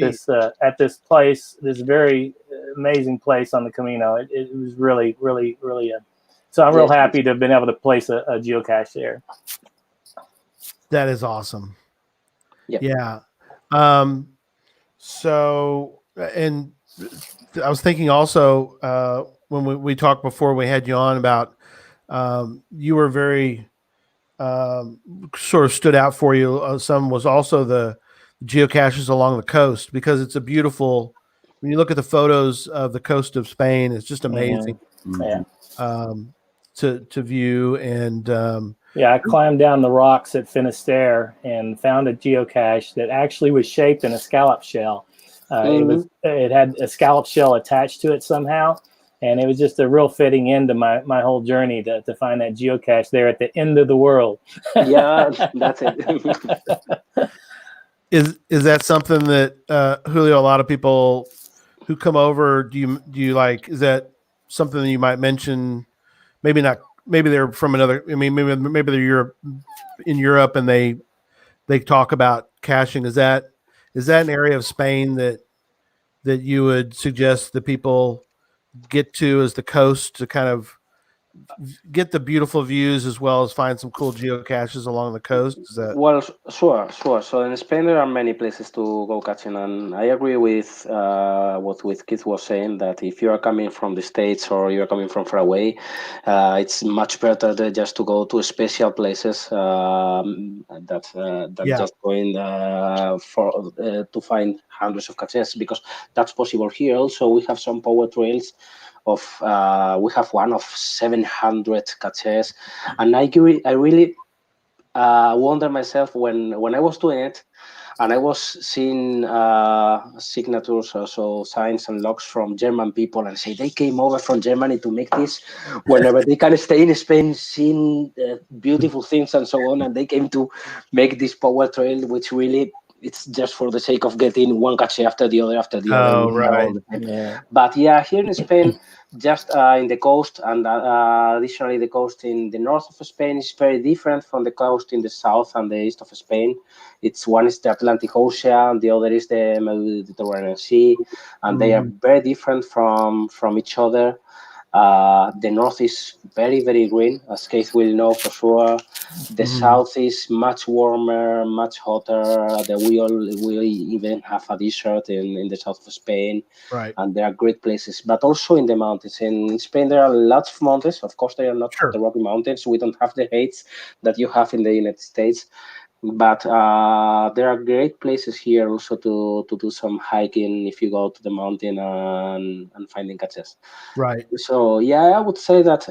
S3: this place, this very amazing place on the Camino. It was really, really, really. So I'm real happy to have been able to place a geocache there.
S2: That is awesome.
S5: Yeah.
S2: So, and I was thinking also when we talked before we had you on about you were very sort of stood out for you. Some was also the geocaches along the coast, because it's a beautiful. When you look at the photos of the coast of Spain, it's just amazing to view. And
S3: I climbed down the rocks at Finisterre and found a geocache that actually was shaped in a scallop shell. It had a scallop shell attached to it somehow, and it was just a real fitting end to my whole journey to find that geocache there at the end of the world.
S5: Yeah, that's it.
S2: Is that something that Julio, a lot of people who come over, do you like, is that something that you might mention? Maybe not, maybe they're from another, I mean, maybe they're in Europe and they talk about caching. Is that an area of Spain that you would suggest that people get to as the coast to kind of get the beautiful views as well as find some cool geocaches along the coast? Is that...
S5: Well, sure. So in Spain there are many places to go catching, and I agree with what Keith was saying, that if you are coming from the States or you are coming from far away, it's much better just to go to special places that just going to find hundreds of caches, because that's possible here. Also, we have some power trails. We have one of 700 caches, and I really wonder myself when I was doing it, and I was seeing signatures, also signs and logs from German people, and say they came over from Germany to make this whenever they can stay in Spain, seeing beautiful things and so on, and they came to make this power trail, which really, it's just for the sake of getting one cache after the other
S2: Oh, right.
S5: Yeah. But yeah, here in Spain, just in the coast, and additionally the coast in the north of Spain is very different from the coast in the south and the east of Spain. One is the Atlantic Ocean, the other is the Mediterranean Sea, and they are very different from each other. The north is very, very green, as Keith will know for sure. The south is much warmer, much hotter. We even have a desert in the south of Spain,
S2: right?
S5: And there are great places. But also in the mountains. In Spain, there are lots of mountains. Of course, they are not the Rocky Mountains. We don't have the heights that you have in the United States. But there are great places here also to do some hiking if you go to the mountain and finding caches.
S2: Right.
S5: So yeah, I would say that.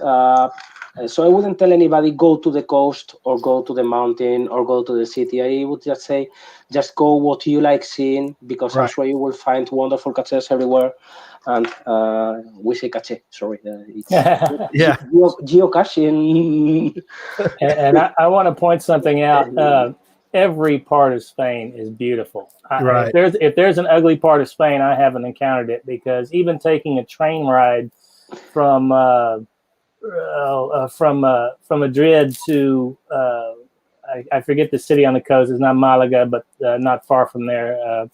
S5: So I wouldn't tell anybody go to the coast or go to the mountain or go to the city. I would just say, just go what you like seeing, because I'm sure you will find wonderful caches everywhere. And we say cache. Sorry, it's geocaching.
S3: And I want to point something out. Every part of Spain is beautiful. If there's an ugly part of Spain, I haven't encountered it, because even taking a train ride from Madrid to I forget the city on the coast. It's not Malaga, but not far from there.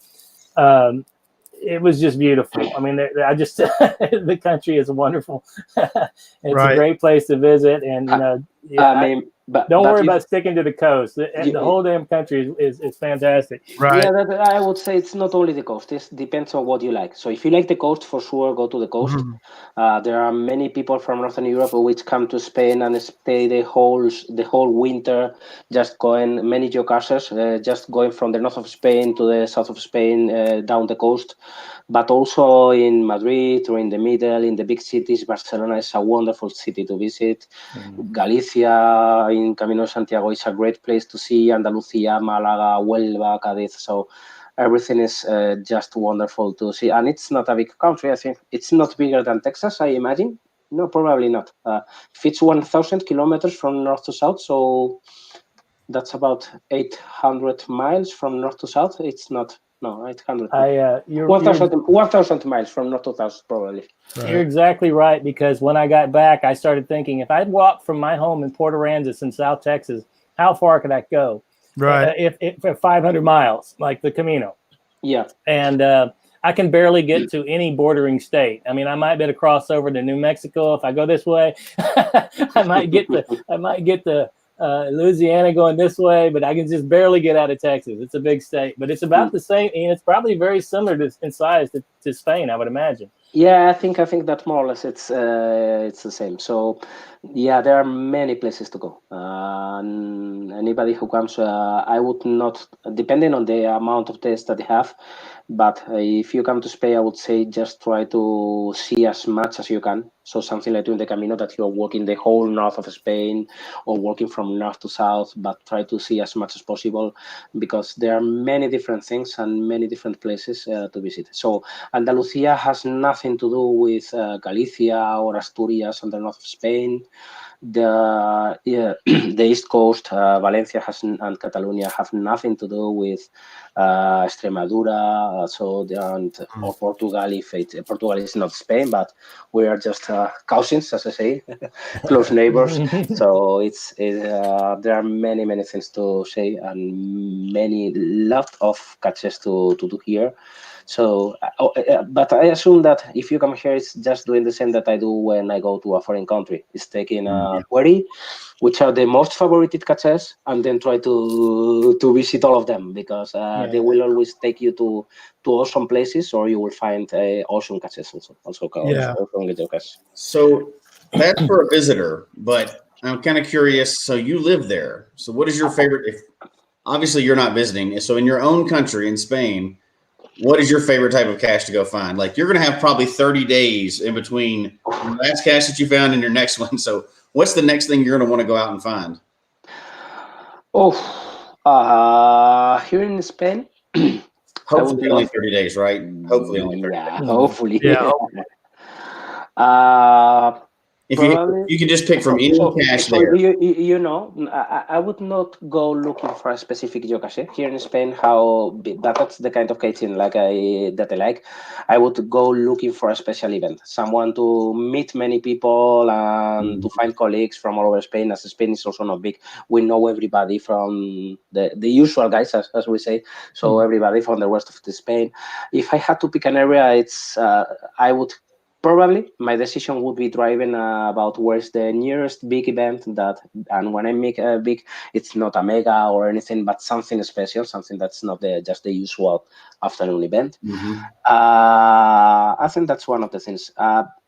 S3: It was just beautiful. I mean, the country is wonderful. It's a great place to visit, and don't worry about sticking to the coast. The whole damn country is fantastic.
S2: Right.
S5: Yeah, I would say it's not only the coast. It depends on what you like. So if you like the coast, for sure, go to the coast. There are many people from Northern Europe which come to Spain and stay the whole winter, just going, many geocachers, just going from the north of Spain to the south of Spain, down the coast. But also in Madrid or in the middle, in the big cities. Barcelona is a wonderful city to visit. Galicia in Camino de Santiago is a great place to see. Andalusia, Malaga, Huelva, Cádiz. So everything is just wonderful to see. And it's not a big country. I think it's not bigger than Texas, I imagine. No, probably not. If it's 1,000 kilometers from north to south, so that's about 800 miles from north to south. It's not. No, 800. 1,000 miles from north to south, probably.
S3: Right. You're exactly right, because when I got back, I started thinking, if I'd walked from my home in Port Aransas in South Texas, how far could I go?
S2: Right.
S3: If 500 miles, like the Camino.
S5: Yeah.
S3: And I can barely get to any bordering state. I mean, I might be able to cross over to New Mexico if I go this way. I might get to Louisiana going this way, but I can just barely get out of Texas. It's a big state, but it's about the same, and it's probably very similar in size to Spain, I would imagine.
S5: Yeah, I think that more or less it's the same. So, yeah, there are many places to go. And anybody who comes, I would not, depending on the amount of days that they have, but if you come to Spain, I would say just try to see as much as you can. So something like doing the Camino, that you're walking the whole north of Spain or walking from north to south, but try to see as much as possible, because there are many different things and many different places to visit. So Andalusia has nothing to do with Galicia or Asturias on the north of Spain. The the East Coast, Valencia and Catalonia have nothing to do with Extremadura, or Portugal. Portugal is not Spain, but we are just cousins, as I say, close neighbors. So there are many things to say and lot of catches to do here. So, but I assume that if you come here, it's just doing the same that I do when I go to a foreign country. It's taking a query, which are the most favorited caches, and then try to visit all of them, because they will always take you to awesome places, or you will find awesome caches also in the cache.
S4: So that's for a visitor, but I'm kind of curious. So you live there. So what is your favorite? Obviously you're not visiting. So in your own country, in Spain, what is your favorite type of cache to go find? Like, you're going to have probably 30 days in between your last cache that you found and your next one. So what's the next thing you're going to want to go out and find?
S5: Here in Spain,
S4: hopefully only 30 days, right? Hopefully only 30 days.
S5: Hopefully.
S2: Yeah.
S4: If you could just pick from any cache there.
S5: I would not go looking for a specific geocache. Here in Spain, that's the kind of caching that I like. I would go looking for a special event, someone to meet many people and to find colleagues from all over Spain, as Spain is also not big. We know everybody from the usual guys, as we say. So everybody from the west of Spain. If I had to pick an area, I would. Probably my decision would be driving about where's the nearest big event and when I make a big, it's not a mega or anything, but something special, something that's not just the usual afternoon event. I think that's one of the things.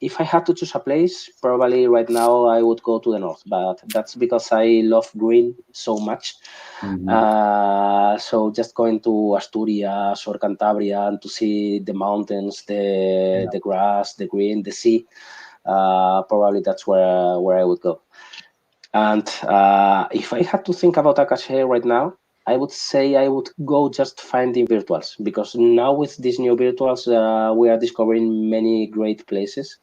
S5: If I had to choose a place, probably right now I would go to the north, but that's because I love green so much. So just going to Asturias or Cantabria and to see the mountains, the grass, the green, the sea, probably that's where I would go. And if I had to think about a cache right now, I would say I would go just finding virtuals, because now with these new virtuals, we are discovering many great places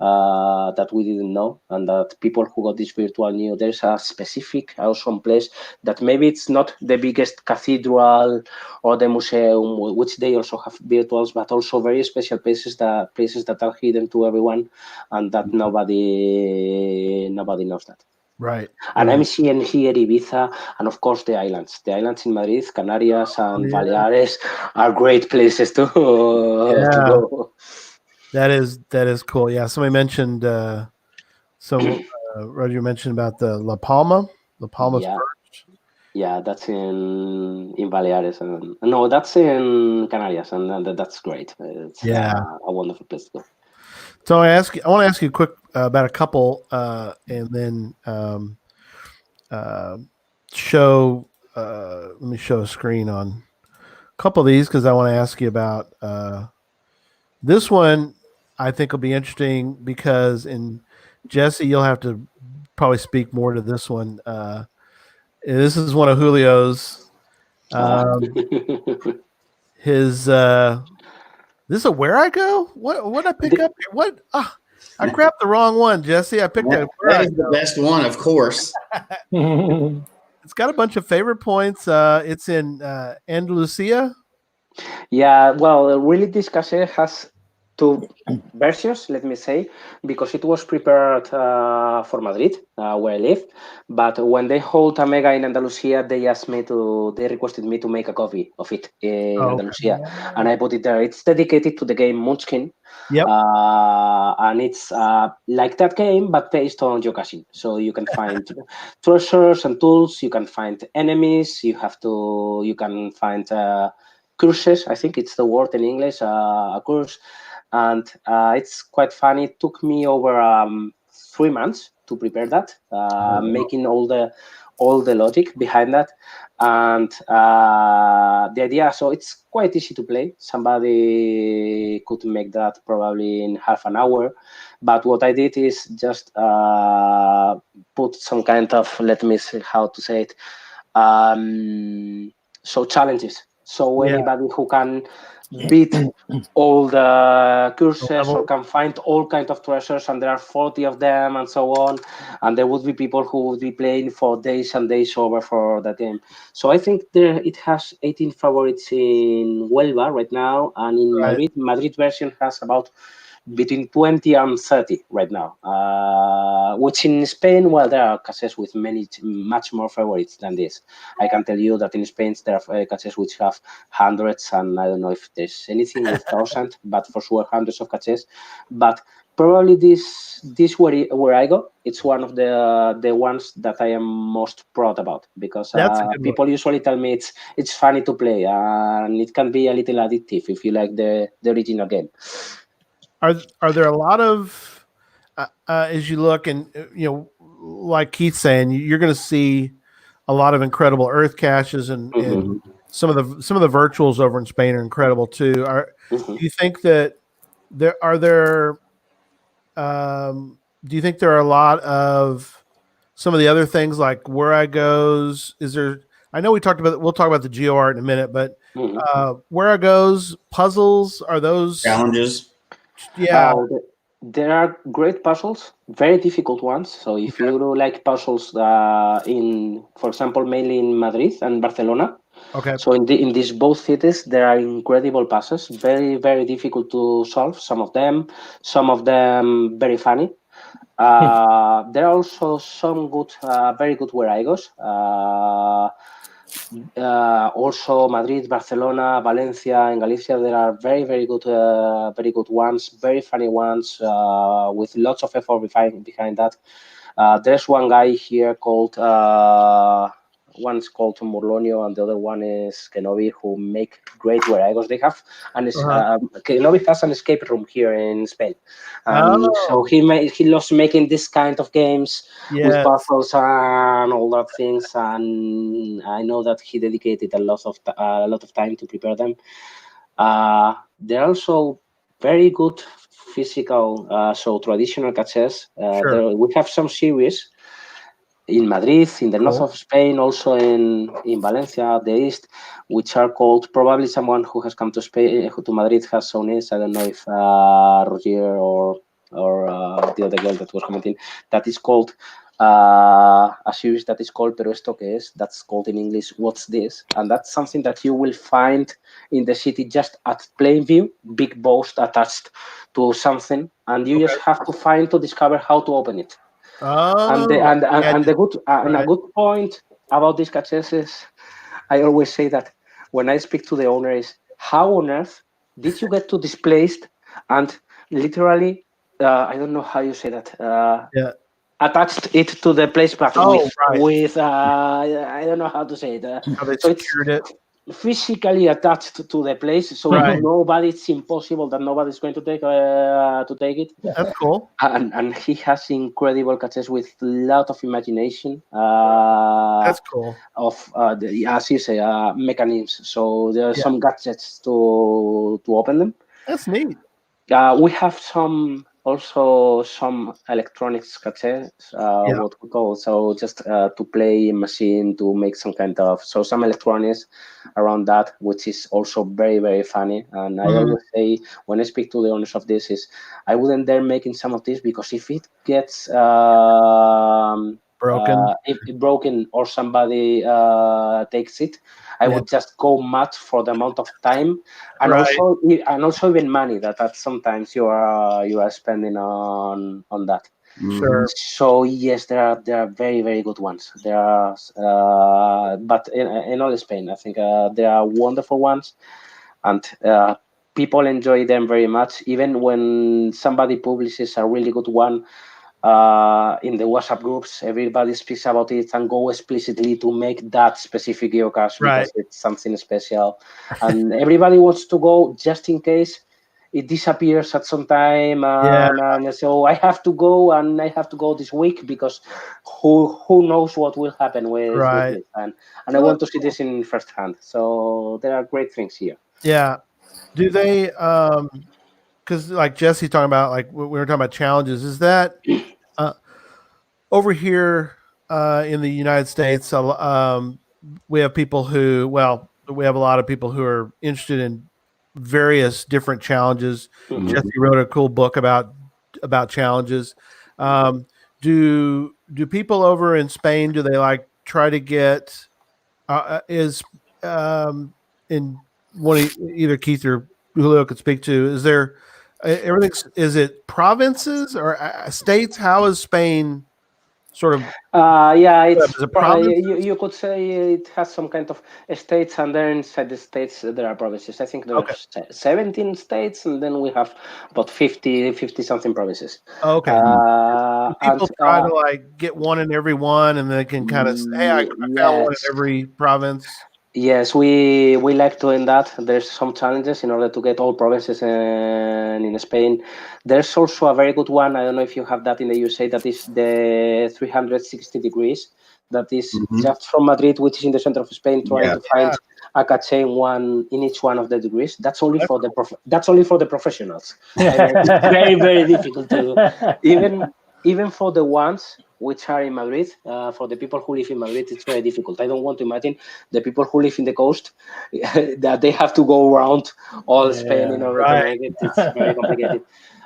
S5: that we didn't know, and that people who got this virtual knew. There's a specific awesome place that maybe it's not the biggest cathedral or the museum, which they also have virtuals, but also very special places that are hidden to everyone, and that nobody knows that.
S2: Right.
S5: And I'm seeing here Ibiza, and of course the islands. The islands in Madrid, Canarias, and Baleares are great places to go.
S2: That is cool. Yeah, somebody mentioned. Roger mentioned about the La Palma. La Palma's first.
S5: Yeah, that's in Baleares, and no, that's in Canarias, and that's great. It's a wonderful place to go.
S2: So I want to ask you quick about a couple, and then show. Let me show a screen on a couple of these, because I want to ask you about this one. I think will be interesting, because Jesse, you'll have to probably speak more to this one. This is one of Julio's. His this is a Where I Go? What I pick up? What? I grabbed the wrong one, Jesse. I picked
S4: that is the best one, of course.
S2: It's got a bunch of favorite points. It's in Andalusia.
S5: Yeah, well, really, this cache has two versions, let me say, because it was prepared for Madrid, where I live. But when they hold a mega in Andalusia, they requested me to make a copy of it in Andalusia, and I put it there. It's dedicated to the game Munchkin.
S2: Yep.
S5: And it's like that game, but based on geocaching. So you can find treasures and tools. You can find enemies. You can find curses. I think it's the word in English, a curse. And it's quite funny. It took me over 3 months to prepare that, making all the logic behind that. And the idea, so it's quite easy to play. Somebody could make that probably in half an hour. But what I did is just put some kind of, let me see how to say it, so challenges. So anybody who can beat all the curses or can find all kinds of treasures, and there are 40 of them and so on, and there would be people who would be playing for days and days over for that game. So I think it has 18 favorites in Huelva right now, and in Madrid version has about between 20 and 30 right now, which in Spain, well, there are caches with much more favorites than this. I can tell you that in Spain there are caches which have hundreds, and I don't know if there's anything with 1,000, but for sure hundreds of caches. But probably this where I go, it's one of the ones that I am most proud about, because people usually tell me it's funny to play, and it can be a little addictive if you like the original game.
S2: Are there a lot of as you look, and like Keith's saying, you're going to see a lot of incredible earth caches, and some of the virtuals over in Spain are incredible too. Do you think that do you think there are a lot of some of the other things like Where I Goes? I know we'll talk about the geo art in a minute, but Where I Goes puzzles, are those
S4: challenges?
S2: Yeah.
S5: There are great puzzles, very difficult ones. So if you like puzzles for example, mainly in Madrid and Barcelona.
S2: Okay.
S5: So in these both cities, there are incredible puzzles, very, very difficult to solve. Some of them very funny. There are also some good, very good Where I Goes. Also Madrid, Barcelona, Valencia, and Galicia, there are very, very good ones, very funny ones, with lots of effort behind that. There's one guy here called one's called Morlonio, and the other one is Kenobi, who make great Where I Goes. They have Kenobi has an escape room here in Spain, so he loves making this kind of games with puzzles and all that things. And I know that he dedicated a lot of time to prepare them. They're also very good physical, so traditional caches. We have some series in Madrid, in the north of Spain, also in Valencia, the east, which are called, probably someone who has come to Spain, to Madrid has shown this. I don't know if Roger or the other girl that was commenting, that is called a series that is called Pero Esto Que Es, that's called in English, What's This? And that's something that you will find in the city just at plain view, big post attached to something, and you just have to discover how to open it. A good point about these caches is, I always say that when I speak to the owner is, how on earth did you get to this place and literally, I don't know how you say that, attached it to the place, but with I don't know how to say it.
S2: How they
S5: so
S2: secured it.
S5: Physically attached to the place, so it's impossible that nobody's going to take it.
S2: That's cool.
S5: And he has incredible caches with a lot of imagination.
S2: That's cool.
S5: Of as you say, mechanisms. So there are some gadgets to open them.
S2: That's neat.
S5: We have some electronics caches, what we call, so just to play machine, to make some kind of, so some electronics around that, which is also very, very funny. And I always say, when I speak to the owners of this, is I wouldn't dare making some of this, because if it gets
S2: broken.
S5: If broken or somebody takes it, I would just go mad for the amount of time, and also even money that sometimes you are spending on that.
S2: Sure.
S5: So yes, there are very, very good ones. There are, but in all Spain, I think there are wonderful ones, and people enjoy them very much. Even when somebody publishes a really good one in the WhatsApp groups, everybody speaks about it and go explicitly to make that specific geocache because it's something special, and everybody wants to go just in case it disappears at some time, and so I have to go, and I have to go this week because who knows what will happen with it, and I want to see this in first hand. So there are great things here.
S2: Yeah. Do they? Because like Jesse talking about, like we were talking about challenges. Is that over here in the United States? We have people who, we have a lot of people who are interested in various different challenges. Jesse wrote a cool book about challenges. Do people over in Spain, do they like try to get in either Keith or Julio could speak to, is there is it provinces or states? How is Spain sort of
S5: it's
S2: a province?
S5: you could say it has some kind of states, and then inside the states there are provinces. I think there are 17 states, and then we have about 50 something provinces.
S2: Okay. People try to like get one in every one, and they can kind of say, hey, I found one in every province.
S5: Yes, we like doing that. There's some challenges in order to get all provinces in Spain. There's also a very good one. I don't know if you have that in the USA. That is the 360 degrees. That is just from Madrid, which is in the center of Spain, trying to find a cache in each one of the degrees. That's only for the professionals. It's very, very difficult to even for the ones which are in Madrid. For the people who live in Madrid, it's very difficult. I don't want to imagine the people who live in the coast that they have to go around all Spain in order to make it. It's very complicated.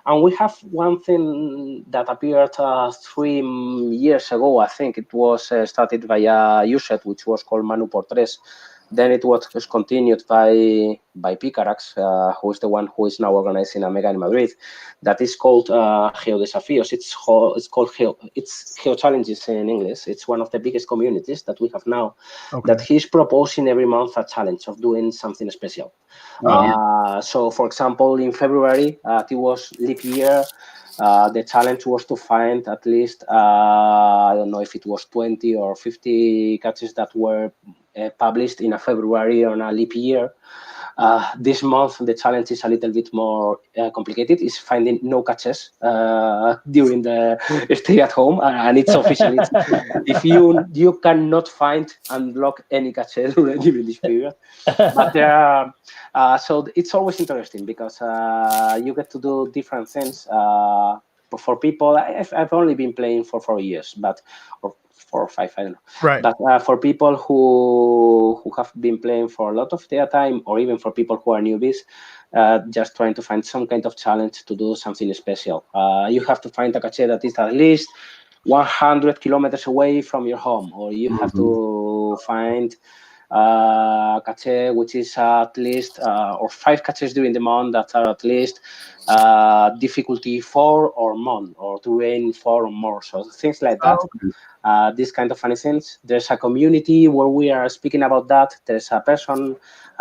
S5: And we have one thing that appeared 3 years ago. I think it was started by a user which was called Manu Portres. Then it was continued by Picarax, who is the one who is now organizing a mega in Madrid. That is called Geodesafíos. It's Geo Challenges in English. It's one of the biggest communities that we have now. That he's proposing every month a challenge of doing something special. So, for example, in February, it was leap year. The challenge was to find at least, I don't know if it was 20 or 50 catches that were published in a February on a leap year. This month, the challenge is a little bit more complicated. It's finding no catches during the stay at home, and it's official. If you cannot find and block any catches during this period, but there are so it's always interesting because you get to do different things. For people, I've only been playing for 4 years, or 4 or 5, I don't know.
S2: Right.
S5: But for people who have been playing for a lot of their time, or even for people who are newbies, just trying to find some kind of challenge to do something special. You have to find a cache that is at least 100 kilometers away from your home, or you have to find cache which is at least or 5 caches during the month that are at least difficulty 4 or more, or terrain 4 or more. So things like that. This kind of funny things. There's a community where we are speaking about that. There's a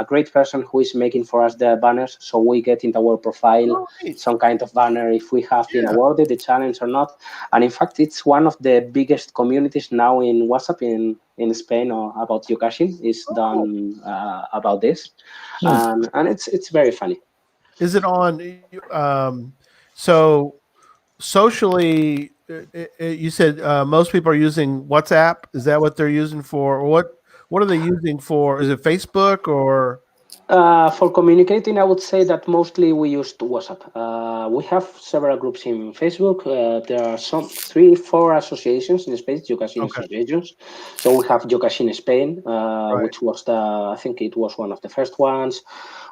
S5: great person who is making for us the banners, so we get into our profile some kind of banner if we have been awarded the challenge or not. And in fact, it's one of the biggest communities now in WhatsApp in Spain about geocaching is done about this, and it's very funny.
S2: Is it on? So socially, you said most people are using WhatsApp. Is that what they're using for? Or what are they using for? Is it Facebook or?
S5: For communicating, I would say that mostly we used WhatsApp. We have several groups in Facebook. There are some 3-4 associations in Spain, Geocaching associations. So we have Geocaching Spain, which was I think it was one of the first ones.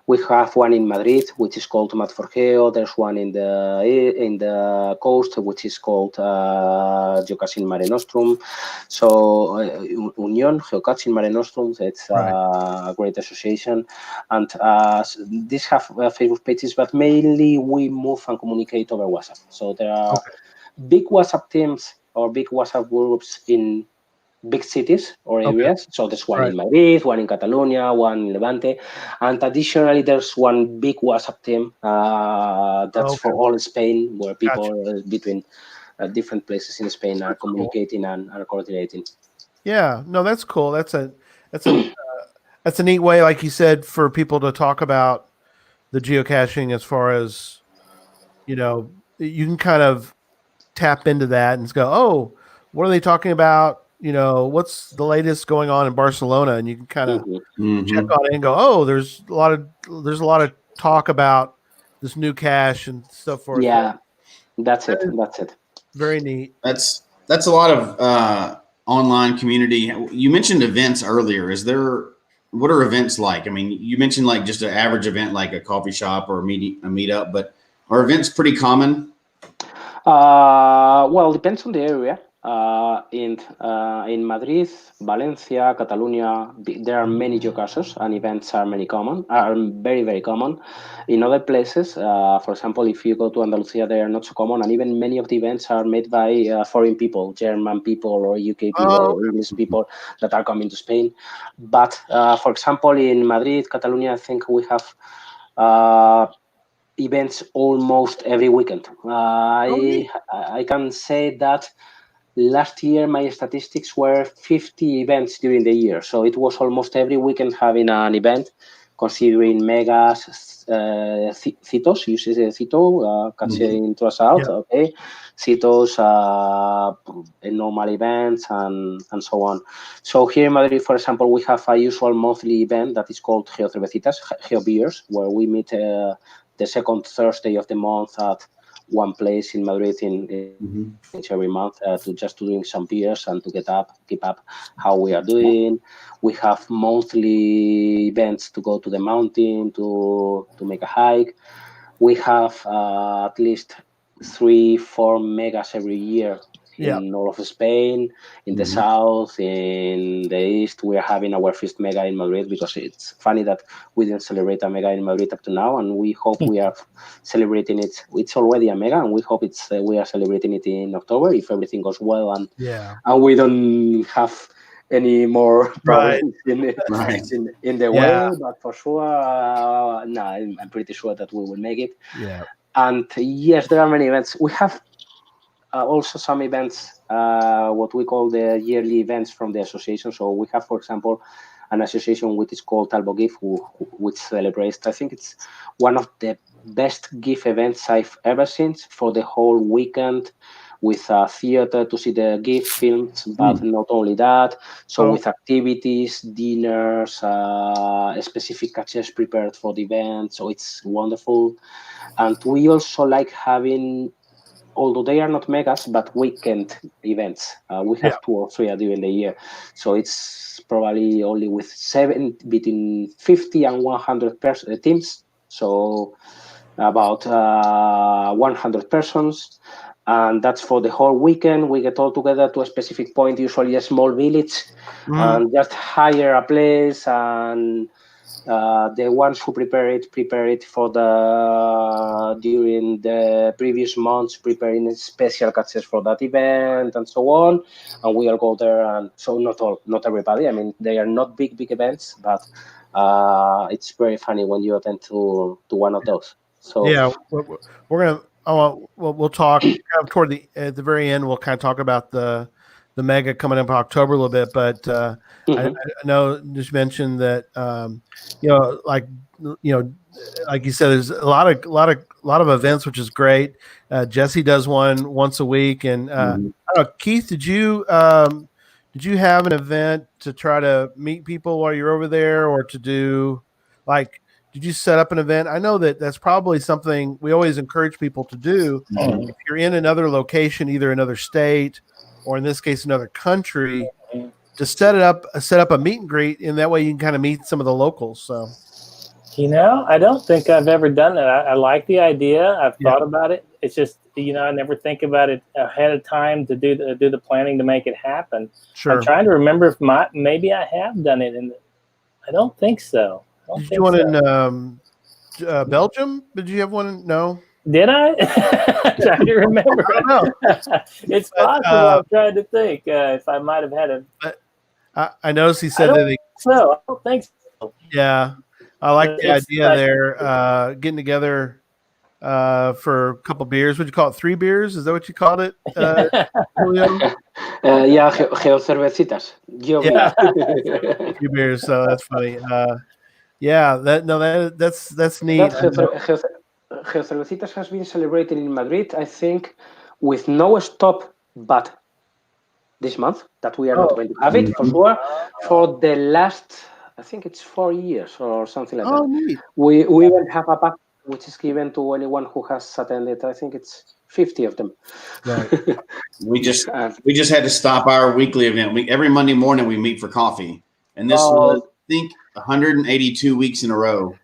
S5: We have one in Madrid, which is called Mat for Geo. There's one in the coast, which is called Geocaching Mare Nostrum. So Union Geocaching Mare Nostrum. It's a great association, and these have Facebook pages, but mainly we move and communicate over WhatsApp. So there are big WhatsApp teams or big WhatsApp groups in big cities or areas. So there's one in Madrid, one in Catalonia, one in Levante, and additionally there's one big WhatsApp team that's for all Spain, where people between different places in Spain are communicating and are coordinating.
S2: Yeah, no, that's cool. That's a neat way, like you said, for people to talk about the geocaching. As far as you can kind of tap into that and go, oh, what are they talking about? What's the latest going on in Barcelona? And you can kind of check on it and go, oh, there's a lot of talk about this new cache and stuff forth.
S5: Yeah, that's it.
S2: Very neat.
S4: That's a lot of online community. You mentioned events earlier. What are events like? I mean, you mentioned like just an average event, like a coffee shop or a meetup, but are events pretty common?
S5: Well, depends on the area. In Madrid, Valencia, Catalonia, there are many geocachers and events are very, very common. In other places, for example, if you go to Andalusia, they are not so common, and even many of the events are made by foreign people, German people or UK people or English people that are coming to Spain. But for example, in Madrid, Catalonia, I think we have events almost every weekend. I can say that last year my statistics were 50 events during the year, so it was almost every weekend having an event, considering megas, citos, you say cito, catching to us out, citos, normal events, and so on. So here in Madrid, for example, we have a usual monthly event that is called Geo Cervecitas, Geo Beers, where we meet the second Thursday of the month at one place in Madrid in every month to drink some beers and to keep up how we are doing. We have monthly events to go to the mountain to make a hike. We have at least 3-4 megas every year in all of Spain, in the south, in the east. We are having our first mega in Madrid, because it's funny that we didn't celebrate a mega in Madrid up to now, and we hope we are celebrating it. It's already a mega, and we hope we are celebrating it in October if everything goes well and we don't have any more problems in the way. But for sure, I'm pretty sure that we will make it. And yes, there are many events. We have also some events, what we call the yearly events from the association. So we have, for example, an association which is called Talbo GIF, which celebrates, I think it's one of the best GIF events I've ever seen, for the whole weekend, with a theater to see the GIF films, but not only that. So with activities, dinners, specific catches prepared for the event. So it's wonderful. And we also like having, although they are not megas, but weekend events. We have 2 or 3 during the year. So it's probably only with between 50 and 100 teams. So about 100 persons. And that's for the whole weekend. We get all together to a specific point, usually a small village, and just hire a place, and the ones who prepare it for during the previous months, preparing special catches for that event and so on. And we all go there, and so not everybody. I mean, they are not big events, but it's very funny when you attend to one of those. So
S2: we're gonna. We'll talk kind of toward at the very end. We'll kind of talk about the mega coming up in October a little bit, but I know just mentioned that like you said, there's a lot of events, which is great. Jesse does one once a week, and I don't know, Keith, did you have an event to try to meet people while you're over there, or to do did you set up an event? I know that's probably something we always encourage people to do. If you're in another location, either another state or in this case another country, to set up a meet and greet, and that way you can kind of meet some of the locals. So
S3: I don't think I've ever done that. I like the idea. I've thought about it. It's just, I never think about it ahead of time to do the planning to make it happen.
S2: Sure.
S3: I'm trying to remember if maybe I have done it, and I don't think so.
S2: Did you do one in Belgium? Did you have one? No.
S3: Did I? I'm trying to remember.
S2: I don't know.
S3: It's possible. I'm trying to think if I might have had
S2: I noticed he said that
S3: I don't think so.
S2: Yeah, I like the idea there. Getting together for a couple beers. Would you call it 3 beers? Is that what you called it, Julio?
S5: Geocervecitas.
S2: Yeah, 3 beers. So that's funny. That's neat.
S5: Geocervecitas has been celebrated in Madrid, I think, with no stop but this month, that we are not going to have it for sure, for the last, I think it's 4 years or something like that.
S2: Neat.
S5: We will have a pack which is given to anyone who has attended. I think it's 50 of them.
S2: Right.
S4: We just had to stop our weekly event. Every Monday morning we meet for coffee, and this was, I think, 182 weeks in a row.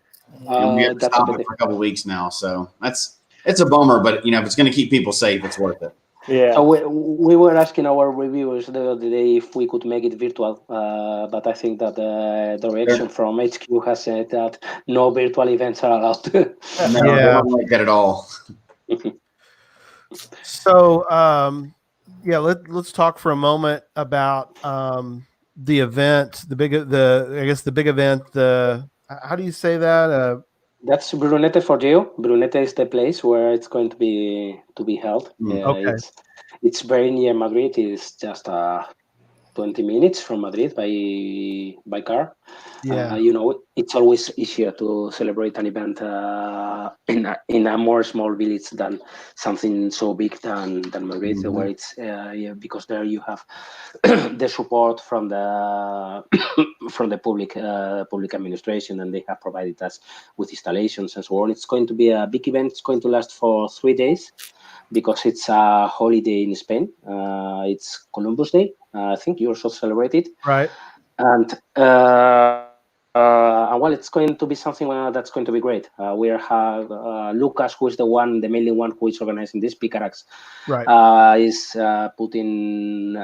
S4: And we have to stop it for a couple of weeks now, so it's a bummer. But if it's going to keep people safe, it's worth it.
S3: Yeah.
S5: So we were asking our reviewers the other day if we could make it virtual, but I think that the direction from HQ has said that no virtual events are allowed.
S4: No, they don't like that at all.
S2: So, let's talk for a moment about the event, the big event. How do you say that?
S5: That's Brunete for Geo. Brunete is the place where it's going to be held.
S2: Okay.
S5: It's very near Madrid. It's just 20 minutes from Madrid by car.
S2: Yeah.
S5: It's always easier to celebrate an event in a more small village than something so big than Madrid, where it's because there you have the support from the public administration, and they have provided us with installations and so on. It's going to be a big event. It's going to last for 3 days because it's a holiday in Spain. It's Columbus Day. I think you also celebrate it,
S2: right?
S5: And it's going to be something that's going to be great. We have Lucas, who is the mainly one who is organizing this. Picarax,
S2: right?
S5: Is putting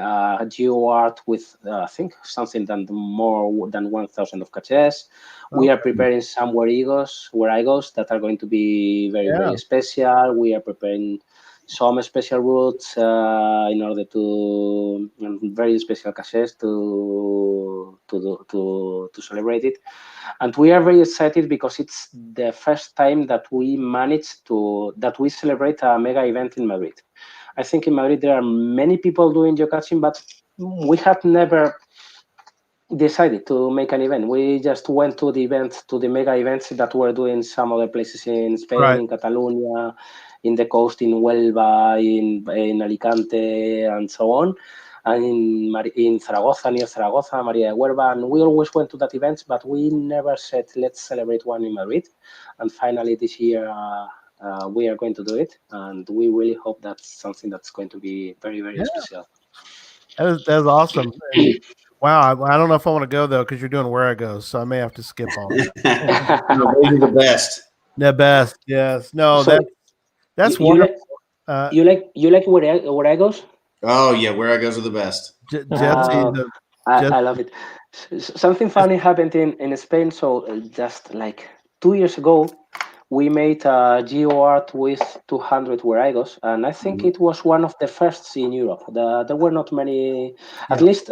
S5: geo art with I think something more than 1,000 of caches. We are preparing some Warigos that are going to be very very special. We are preparing some special routes in order to very special caches to celebrate it, and we are very excited because it's the first time that we celebrate a mega event in Madrid. I think in Madrid there are many people doing geocaching, but we have never decided to make an event. We just went to the mega events that were doing some other places in Spain, in Catalonia, in the coast, in Huelva, in Alicante, and so on, and in Zaragoza, near Zaragoza, Maria de Huelva, and we always went to that events, but we never said let's celebrate one in Madrid. And finally this year we are going to do it, and we really hope that's something that's going to be very very special.
S2: That's awesome. Wow, I don't know if I want to go though because you're doing Where I Go, so I may have to skip on.
S4: Those are the best.
S2: The best, yes. No, so that's wonderful.
S5: You like Where I Goes?
S4: Oh yeah, Where I Goes are the best.
S2: Jesse,
S5: I love it. Something funny happened in Spain. So just like 2 years ago, we made a geo art with 200 Warigos, and I think it was one of the first in Europe. There were not many, at least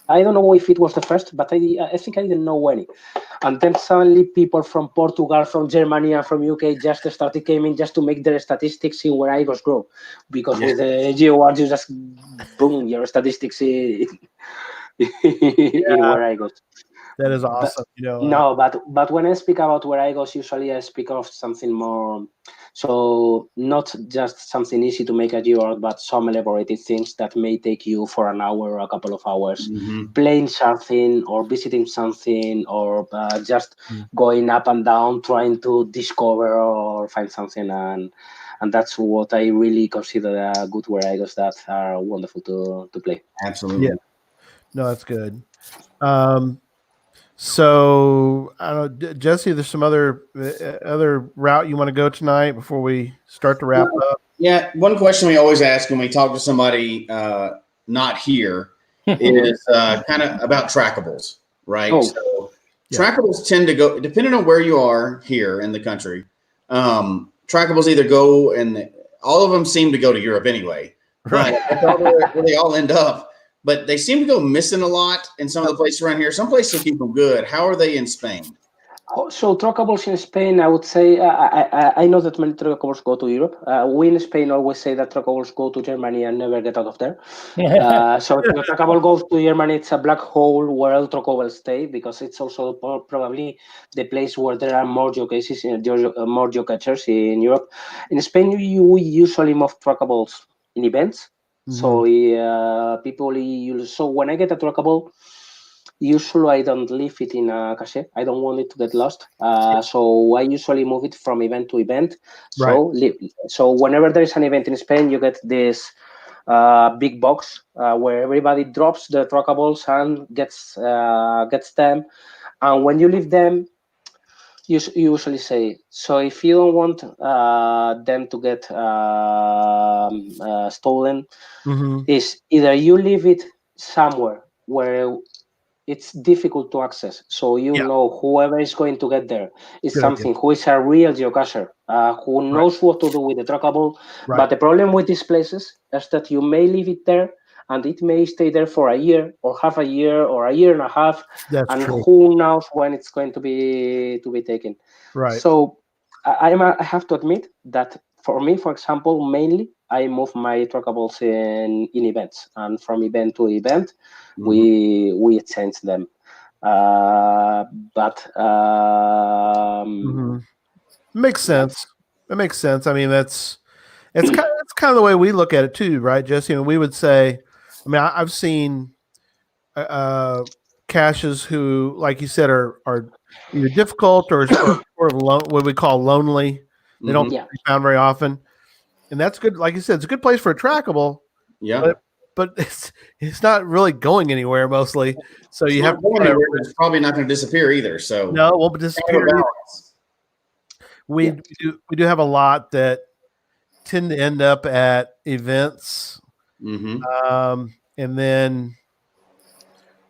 S5: I don't know if it was the first, but I think I didn't know any. And then suddenly people from Portugal, from Germany, and from UK just started coming just to make their statistics in Warigos grow. Because with the geo art, you just boom, your statistics in Warigos.
S2: That is awesome.
S5: No, but when I speak about Warigos, usually I speak of something more, so not just something easy to make a geo art, but some elaborated things that may take you for an hour or a couple of hours, playing something or visiting something, or just going up and down trying to discover or find something, and that's what I really consider good Warigos that are wonderful to play.
S4: Absolutely.
S2: Yeah. No, that's good. So, I don't know, Jesse, there's some other route you want to go tonight before we start to wrap up?
S4: Yeah, one question we always ask when we talk to somebody not here is kind of about trackables, right?
S5: Oh.
S4: So trackables tend to go, depending on where you are here in the country, trackables either go, and all of them seem to go to Europe anyway. Right. But that's all where they all end up. But they seem to go missing a lot in some of the places around here. Some places will keep them good. How are they in Spain?
S5: So trackables in Spain, I would say, I know that many trackables go to Europe. We in Spain always say that trackables go to Germany and never get out of there. So if a trackable goes to Germany, it's a black hole where all trackables stay, because it's also probably the place where there are more geocaches, more geocachers in Europe. In Spain, we usually move trackables in events. So so when I get a trackable, usually I don't leave it in a cache. I don't want it to get lost. So I usually move it from event to event. So whenever there is an event in Spain, you get this big box where everybody drops the trackables and gets them. And when you leave them, you usually say, so if you don't want them to get stolen, is either you leave it somewhere where it's difficult to access, so you know whoever is going to get there is who is a real geocacher, who knows what to do with the trackable. But the problem with these places is that you may leave it there and it may stay there for a year or half a year or a year and a half. That's true. Who knows when it's going to be taken. So I have to admit that for me, for example, mainly I move my trackables in events, and from event to event, we change them.
S2: Makes sense. It makes sense. I mean, it's kind of the way we look at it too, right, Jesse? And we would say, I mean, I've seen caches who, like you said, are either difficult or sort of what we call lonely. They don't be found very often, and that's good. Like you said, it's a good place for a trackable. Yeah, but it's not really going anywhere mostly. So you have to.
S4: It's probably not going to disappear either. So
S2: no, it won't disappear. We do have a lot that tend to end up at events, and then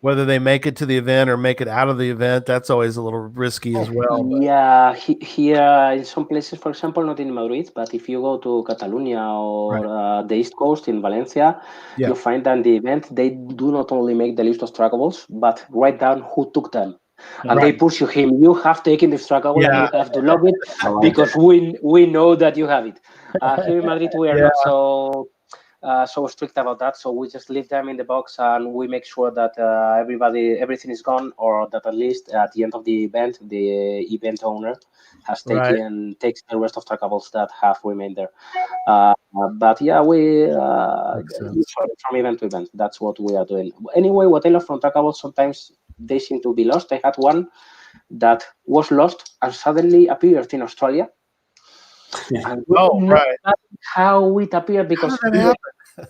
S2: whether they make it to the event or make it out of the event, that's always a little risky as well.
S5: Yeah, here in some places, for example, not in Madrid, but if you go to Catalonia or the East Coast in Valencia, you find that in the event, they do not only make the list of trackables, but write down who took them. And they push him. You have taken this trackable and you have to log it because we know that you have it. Here in Madrid, we are not so strict about that, so we just leave them in the box and we make sure that everything is gone, or that at least at the end of the event event owner has takes the rest of trackables that have remained there. But yeah, we from event to event, that's what we are doing. Anyway, what I love from trackables, sometimes they seem to be lost. I had one that was lost and suddenly appeared in Australia. And we don't know how it appeared, because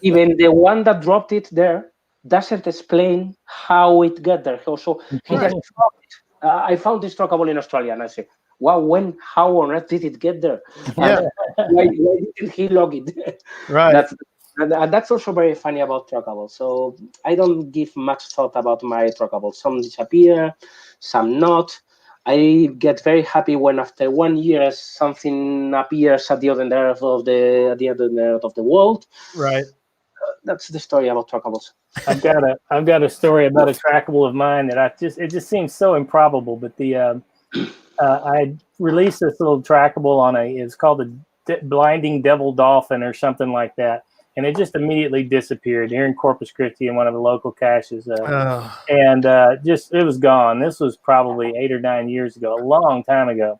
S5: even the one that dropped it there doesn't explain how it got there. So he just found it. I found this trackable in Australia, and I said, wow, how on earth did it get there? Why didn't he log it? That's also very funny about trackables. So I don't give much thought about my trackables. Some disappear, some not. I get very happy when after 1 year something appears at the other end of the world. That's the story about trackables.
S3: I've got a story about a trackable of mine that it just seems so improbable. But I released this little trackable it's called the Blinding Devil Dolphin or something like that. And it just immediately disappeared here in Corpus Christi in one of the local caches. And it was gone. This was probably 8 or 9 years ago, a long time ago.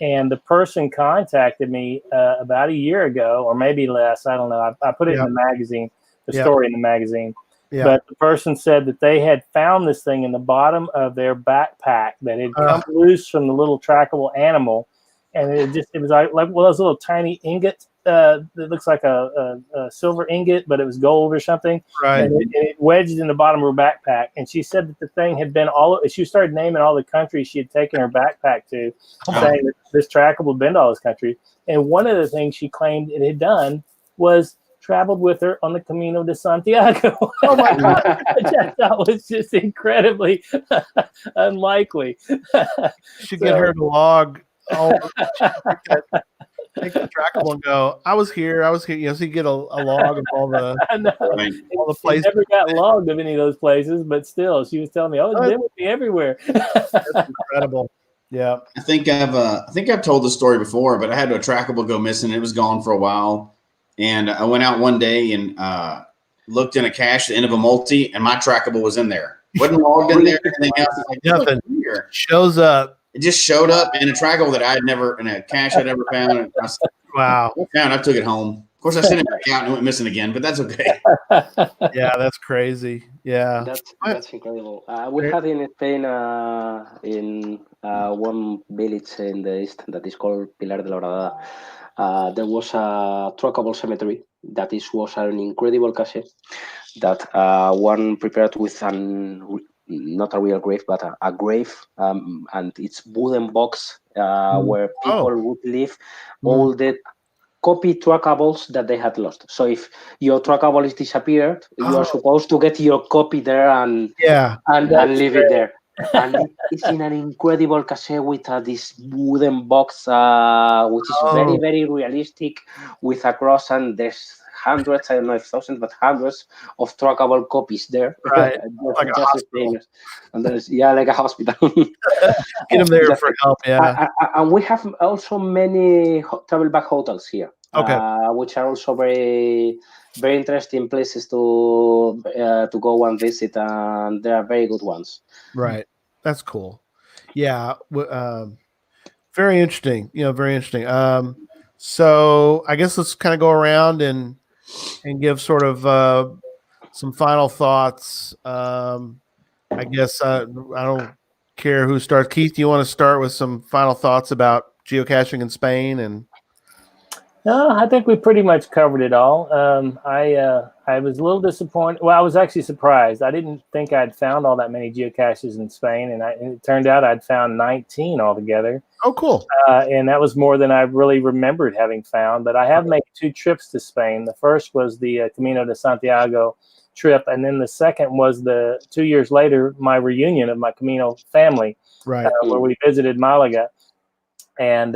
S3: And the person contacted me about a year ago, or maybe less. I don't know. I put it in the magazine, the story in the magazine. But the person said that they had found this thing in the bottom of their backpack that had come loose from the little trackable animal. And it was like one of those little tiny ingot that looks like a silver ingot, but it was gold or something.
S2: Right.
S3: And it wedged in the bottom of her backpack. And she said that the thing had been she started naming all the countries she had taken her backpack to, saying that this trackable had been to all those countries. And one of the things she claimed it had done was traveled with her on the Camino de Santiago.
S2: Oh my God.
S3: Which I thought was just incredibly unlikely.
S2: Should get her to log all take the trackable and go, I was here. So you get a log of all the places.
S3: Never got logged of any of those places, but still, she was telling me, "Oh, it's been with me everywhere."
S2: That's incredible. Yeah,
S4: I think I've told the story before, but I had a trackable go missing. It was gone for a while, and I went out one day and looked in a cache at the end of a multi, and my trackable was in there. Wasn't logged in there. Anything else?
S2: Nothing. Shows up.
S4: It just showed up in a trackable that in a cache I'd never found. And
S2: Wow.
S4: I took it home. Of course, I sent it back out and it went missing again, but that's okay.
S2: Yeah, that's crazy. Yeah.
S5: That's incredible. We had in Spain in one village in the east that is called Pilar de la Horadada. There was a trackable cemetery that was an incredible cache that one prepared with not a real grave, but a grave, and it's wooden box where people would leave all the copy trackables that they had lost. So if your trackable is disappeared, you are supposed to get your copy there and leave it there. And it's in an incredible cache with this wooden box, which is very, very realistic, with a cross, and there's hundreds, I don't know if thousands, but hundreds of trackable copies there.
S2: Right. Like a hospital.
S5: And there's, like a hospital.
S2: Get them there for help, yeah.
S5: And we have also many travel bag hotels here, which are also very, very interesting places to go and visit, and they are very good ones.
S2: Right. That's cool. Yeah. Very interesting. Very interesting. So I guess let's kind of go around and give sort of some final thoughts. I guess I don't care who starts. Keith, do you want to start with some final thoughts about geocaching in Spain? And
S3: no, I think we pretty much covered it all. I was a little disappointed. Well, I was actually surprised. I didn't think I'd found all that many geocaches in Spain, and it turned out I'd found 19 altogether.
S2: Oh, cool.
S3: And that was more than I really remembered having found. But I have made 2 trips to Spain. The first was the Camino de Santiago trip, and then the second was 2 years later, my reunion of my Camino family,
S2: right,
S3: where we visited Malaga, and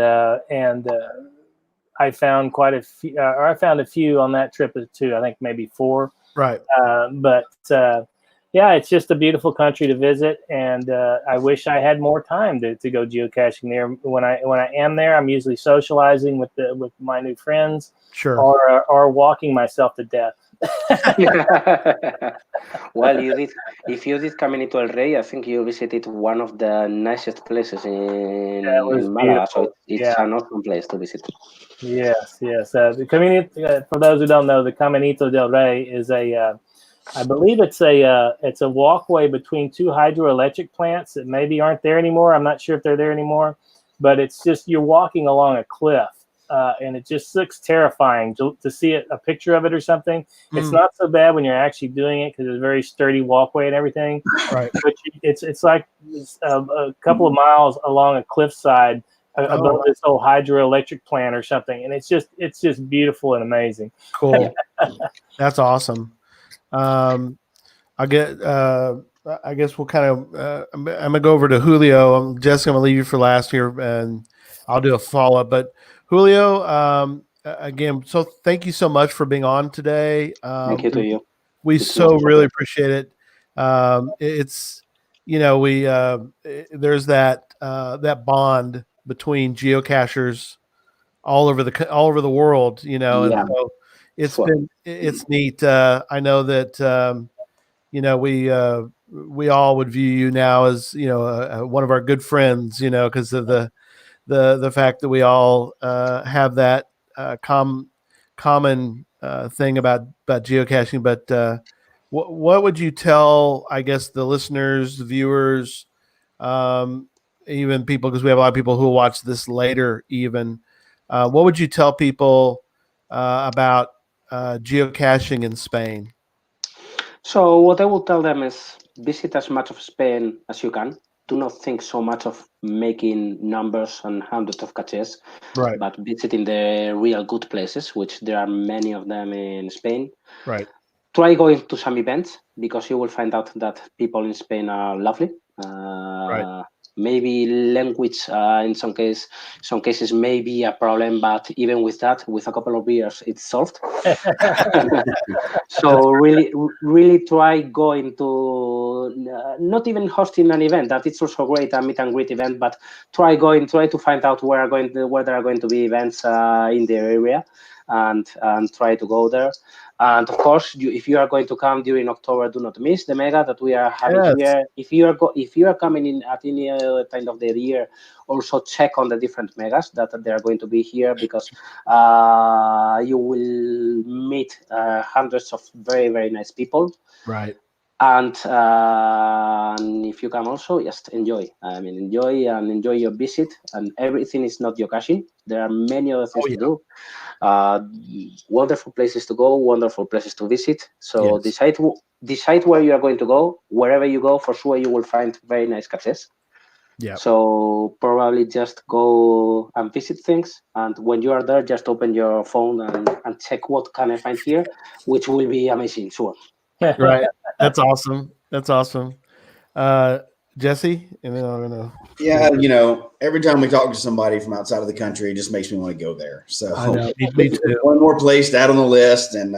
S3: I found quite a few. Or I found a few on that trip too. I think maybe 4.
S2: Right.
S3: Yeah, it's just a beautiful country to visit, and I wish I had more time to go geocaching there. When I am there, I'm usually socializing with my new friends,
S2: sure,
S3: or walking myself to death.
S5: Well, if you did Camino del Rey, I think you visited one of the nicest places in Malaga. So it's an awesome place to visit.
S3: Yes. The Camino, for those who don't know, the Caminito del Rey is I believe it's a walkway between 2 hydroelectric plants that maybe aren't there anymore. I'm not sure if they're there anymore, but it's just you're walking along a cliff. And it just looks terrifying to see a picture of it or something. It's not so bad when you're actually doing it because it's a very sturdy walkway and everything.
S2: Right.
S3: But it's like a couple of miles along a cliffside above this old hydroelectric plant or something, and it's just beautiful and amazing.
S2: Cool. That's awesome. I guess we'll kind of. I'm gonna go over to Julio. I'm just gonna leave you for last here, and I'll do a follow up, but. Julio, again, so thank you so much for being on today.
S5: Thank you to you.
S2: We really appreciate it. It's there's that bond between geocachers all over the world, and so it's neat. I know that we all would view you now as one of our good friends, because of the fact that we all have that common thing about geocaching. But what would you tell, I guess, the listeners, the viewers, even people, because we have a lot of people who will watch this later even, what would you tell people about geocaching in Spain?
S5: So what I will tell them is visit as much of Spain as you can. Do not think so much of making numbers and hundreds of caches,
S2: Right.
S5: but visiting the real good places, which there are many of them in Spain.
S2: Right.
S5: Try going to some events because you will find out that people in Spain are lovely.
S2: Right.
S5: Maybe language in some cases may be a problem, but even with that, with a couple of beers, it's solved. So really try going to not even hosting an event. That it's also great, a meet and greet event, but try to find out where there are going to be events in the area, and try to go there. And of course, if you are going to come during October, do not miss the mega that we are having here. If you are coming in at any other time of the year, also check on the different megas that they are going to be here, because you will meet hundreds of very, very nice people.
S2: Right.
S5: And if you come also, just enjoy. I mean, enjoy your visit. And everything is not geocaching. There are many other things to do. Wonderful places to go, wonderful places to visit. So decide where you are going to go. Wherever you go, for sure you will find very nice caches.
S2: Yeah.
S5: So probably just go and visit things, and when you are there, just open your phone and check what can I find here, which will be amazing. Sure.
S2: Right. That's awesome. That's awesome. Jesse, and then I'm gonna.
S4: Yeah, every time we talk to somebody from outside of the country, it just makes me want to go there. So
S2: I know, me too.
S4: One more place to add on the list, and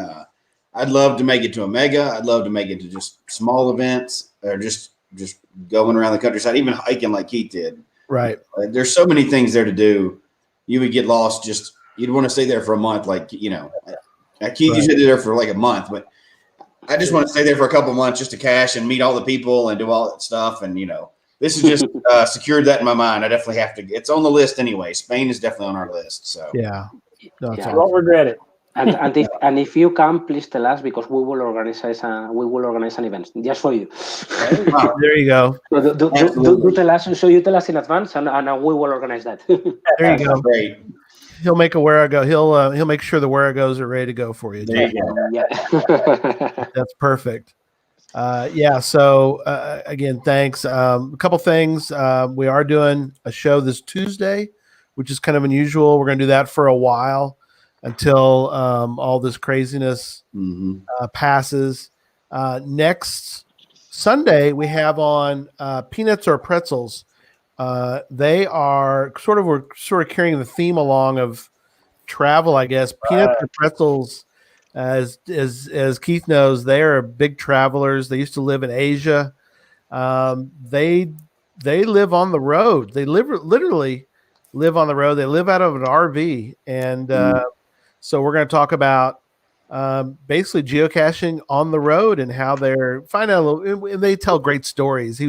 S4: I'd love to make it to a mega. I'd love to make it to just small events, or just going around the countryside, even hiking like Keith did.
S2: Right.
S4: There's so many things there to do. You would get lost. You'd want to stay there for a month, like Keith. You said there for like a month, but I just want to stay there for a couple months just to cache and meet all the people and do all that stuff. And this is just secured that in my mind. I definitely have to. It's on the list anyway. Spain is definitely on our list. So
S2: yeah, no,
S3: I won't regret it.
S5: And if you come, please tell us, because we will organize an event just for you.
S2: Wow, there you go.
S5: So do tell us. So you tell us in advance, and we will organize that.
S2: There you go.
S4: Great.
S2: He'll make a where I go. He'll make sure the where I goes are ready to go for you.
S4: There you go.
S5: Yeah.
S2: That's perfect. So again, thanks. A couple things. We are doing a show this Tuesday, which is kind of unusual. We're going to do that for a while until all this craziness passes. Next Sunday, we have on Peanuts or Pretzels. They are we're carrying the theme along of travel, I guess. Peanuts or Pretzels, as Keith knows, they are big travelers. They used to live in Asia. They live on the road. They literally live on the road. They live out of an RV, and so we're going to talk about basically geocaching on the road and how they're find out a little. And they tell great stories.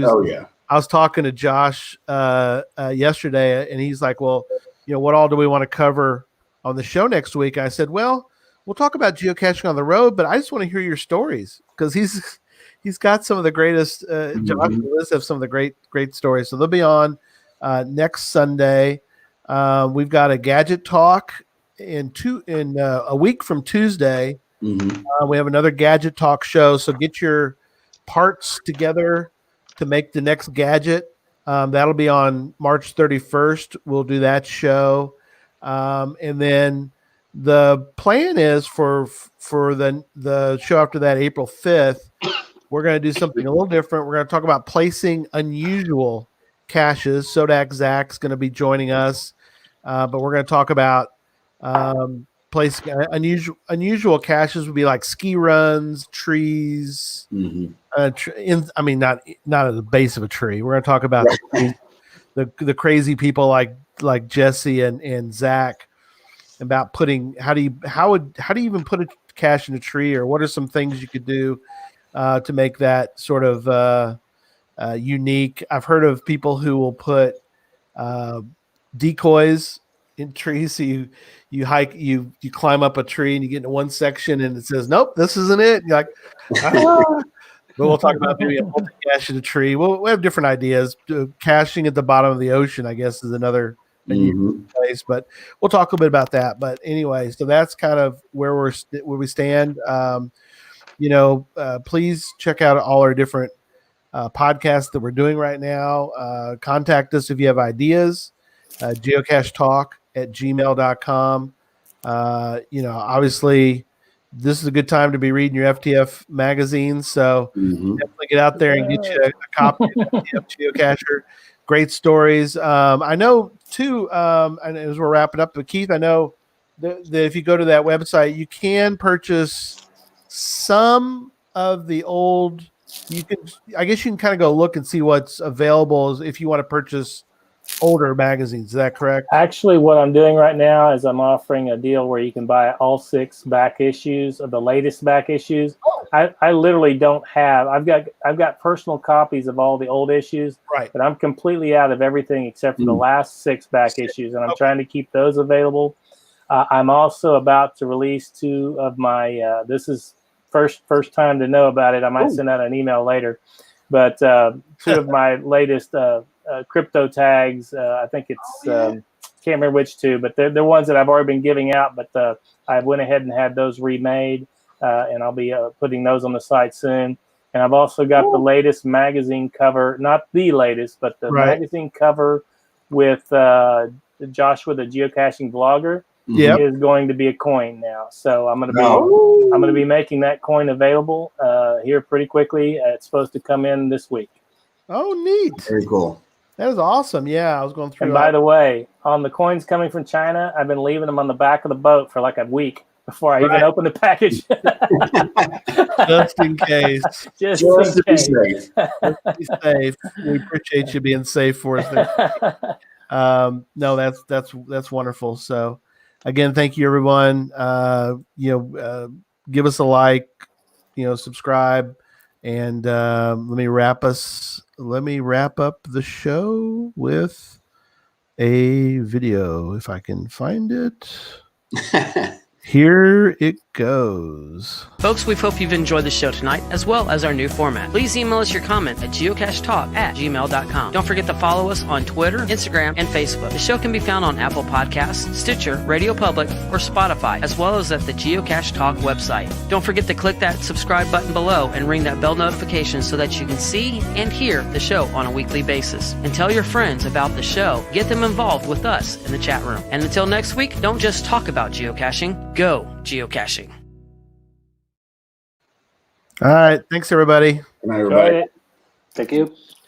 S2: I was talking to Josh yesterday, and he's like, "Well, what all do we want to cover on the show next week?" I said, "Well, we'll talk about geocaching on the road, but I just want to hear your stories, because he's got some of the greatest. Josh and Liz have some of the great stories. So they'll be on next Sunday. We've got a gadget talk in a week from Tuesday. We have another gadget talk show. So get your parts together to make the next gadget. That'll be on March 31st. We'll do that show. And then the plan is for the show after that, April 5th, we're going to do something a little different. We're going to talk about placing unusual caches. Sodak Zach's going to be joining us, but we're going to talk about placing unusual caches. Would be like ski runs, trees. Not at the base of a tree. We're going to talk about the crazy people like Jesse and Zach, about how do you even put a cache in a tree, or what are some things you could do to make that sort of unique. I've heard of people who will put decoys in trees. So you hike, you climb up a tree and you get into one section and it says, "Nope, this isn't it." And you're like, ah. But we'll talk about maybe a multi-cache in a tree. We'll have different ideas. Caching at the bottom of the ocean, I guess, is another place, but we'll talk a bit about that. But anyway, so that's kind of where we stand. Please check out all our different podcasts that we're doing right now. Contact us if you have ideas. geocachetalk@gmail.com. Obviously, this is a good time to be reading your FTF magazine. So definitely get out there and get you a copy of FTF Geocacher. Great stories. I know too, and as we're wrapping up, but Keith, I know that if you go to that website, you can purchase some of the old. I guess you can kind of go look and see what's available if you want to purchase older magazines. Is that correct?
S3: Actually, what I'm doing right now is I'm offering a deal where you can buy all 6 back issues of the latest back issues. I literally don't have. I've got personal copies of all the old issues,
S2: right?
S3: But I'm completely out of everything except for the last 6 back issues, and I'm trying to keep those available. I'm also about to release 2 of my. This is first time to know about it. I might send out an email later, but 2 of my latest. Crypto tags. I think it's can't remember which 2, but they're ones that I've already been giving out. But I went ahead and had those remade, and I'll be putting those on the site soon. And I've also got the latest magazine cover, not the latest, but the magazine cover with Joshua, the geocaching vlogger. Is going to be a coin now. So I'm going to be making that coin available here pretty quickly. It's supposed to come in this week.
S2: Oh, neat!
S4: Very cool.
S2: That is awesome. Yeah, I was going through.
S3: And by the way, on the coins coming from China, I've been leaving them on the back of the boat for like a week before I even open the package.
S2: Just in case.
S3: Just in case.
S2: Just be safe. We appreciate you being safe for us there. No, that's wonderful. So, again, thank you, everyone. Give us a like. Subscribe. And let me wrap up the show with a video if I can find it. Here it goes.
S1: Folks, we hope you've enjoyed the show tonight, as well as our new format. Please email us your comment at geocachetalk@gmail.com. Don't forget to follow us on Twitter, Instagram, and Facebook. The show can be found on Apple Podcasts, Stitcher, Radio Public, or Spotify, as well as at the Geocache Talk website. Don't forget to click that subscribe button below and ring that bell notification so that you can see and hear the show on a weekly basis. And tell your friends about the show. Get them involved with us in the chat room. And until next week, don't just talk about geocaching. Go geocaching.
S2: All right. Thanks, everybody.
S4: Good night, everybody.
S5: Thank you.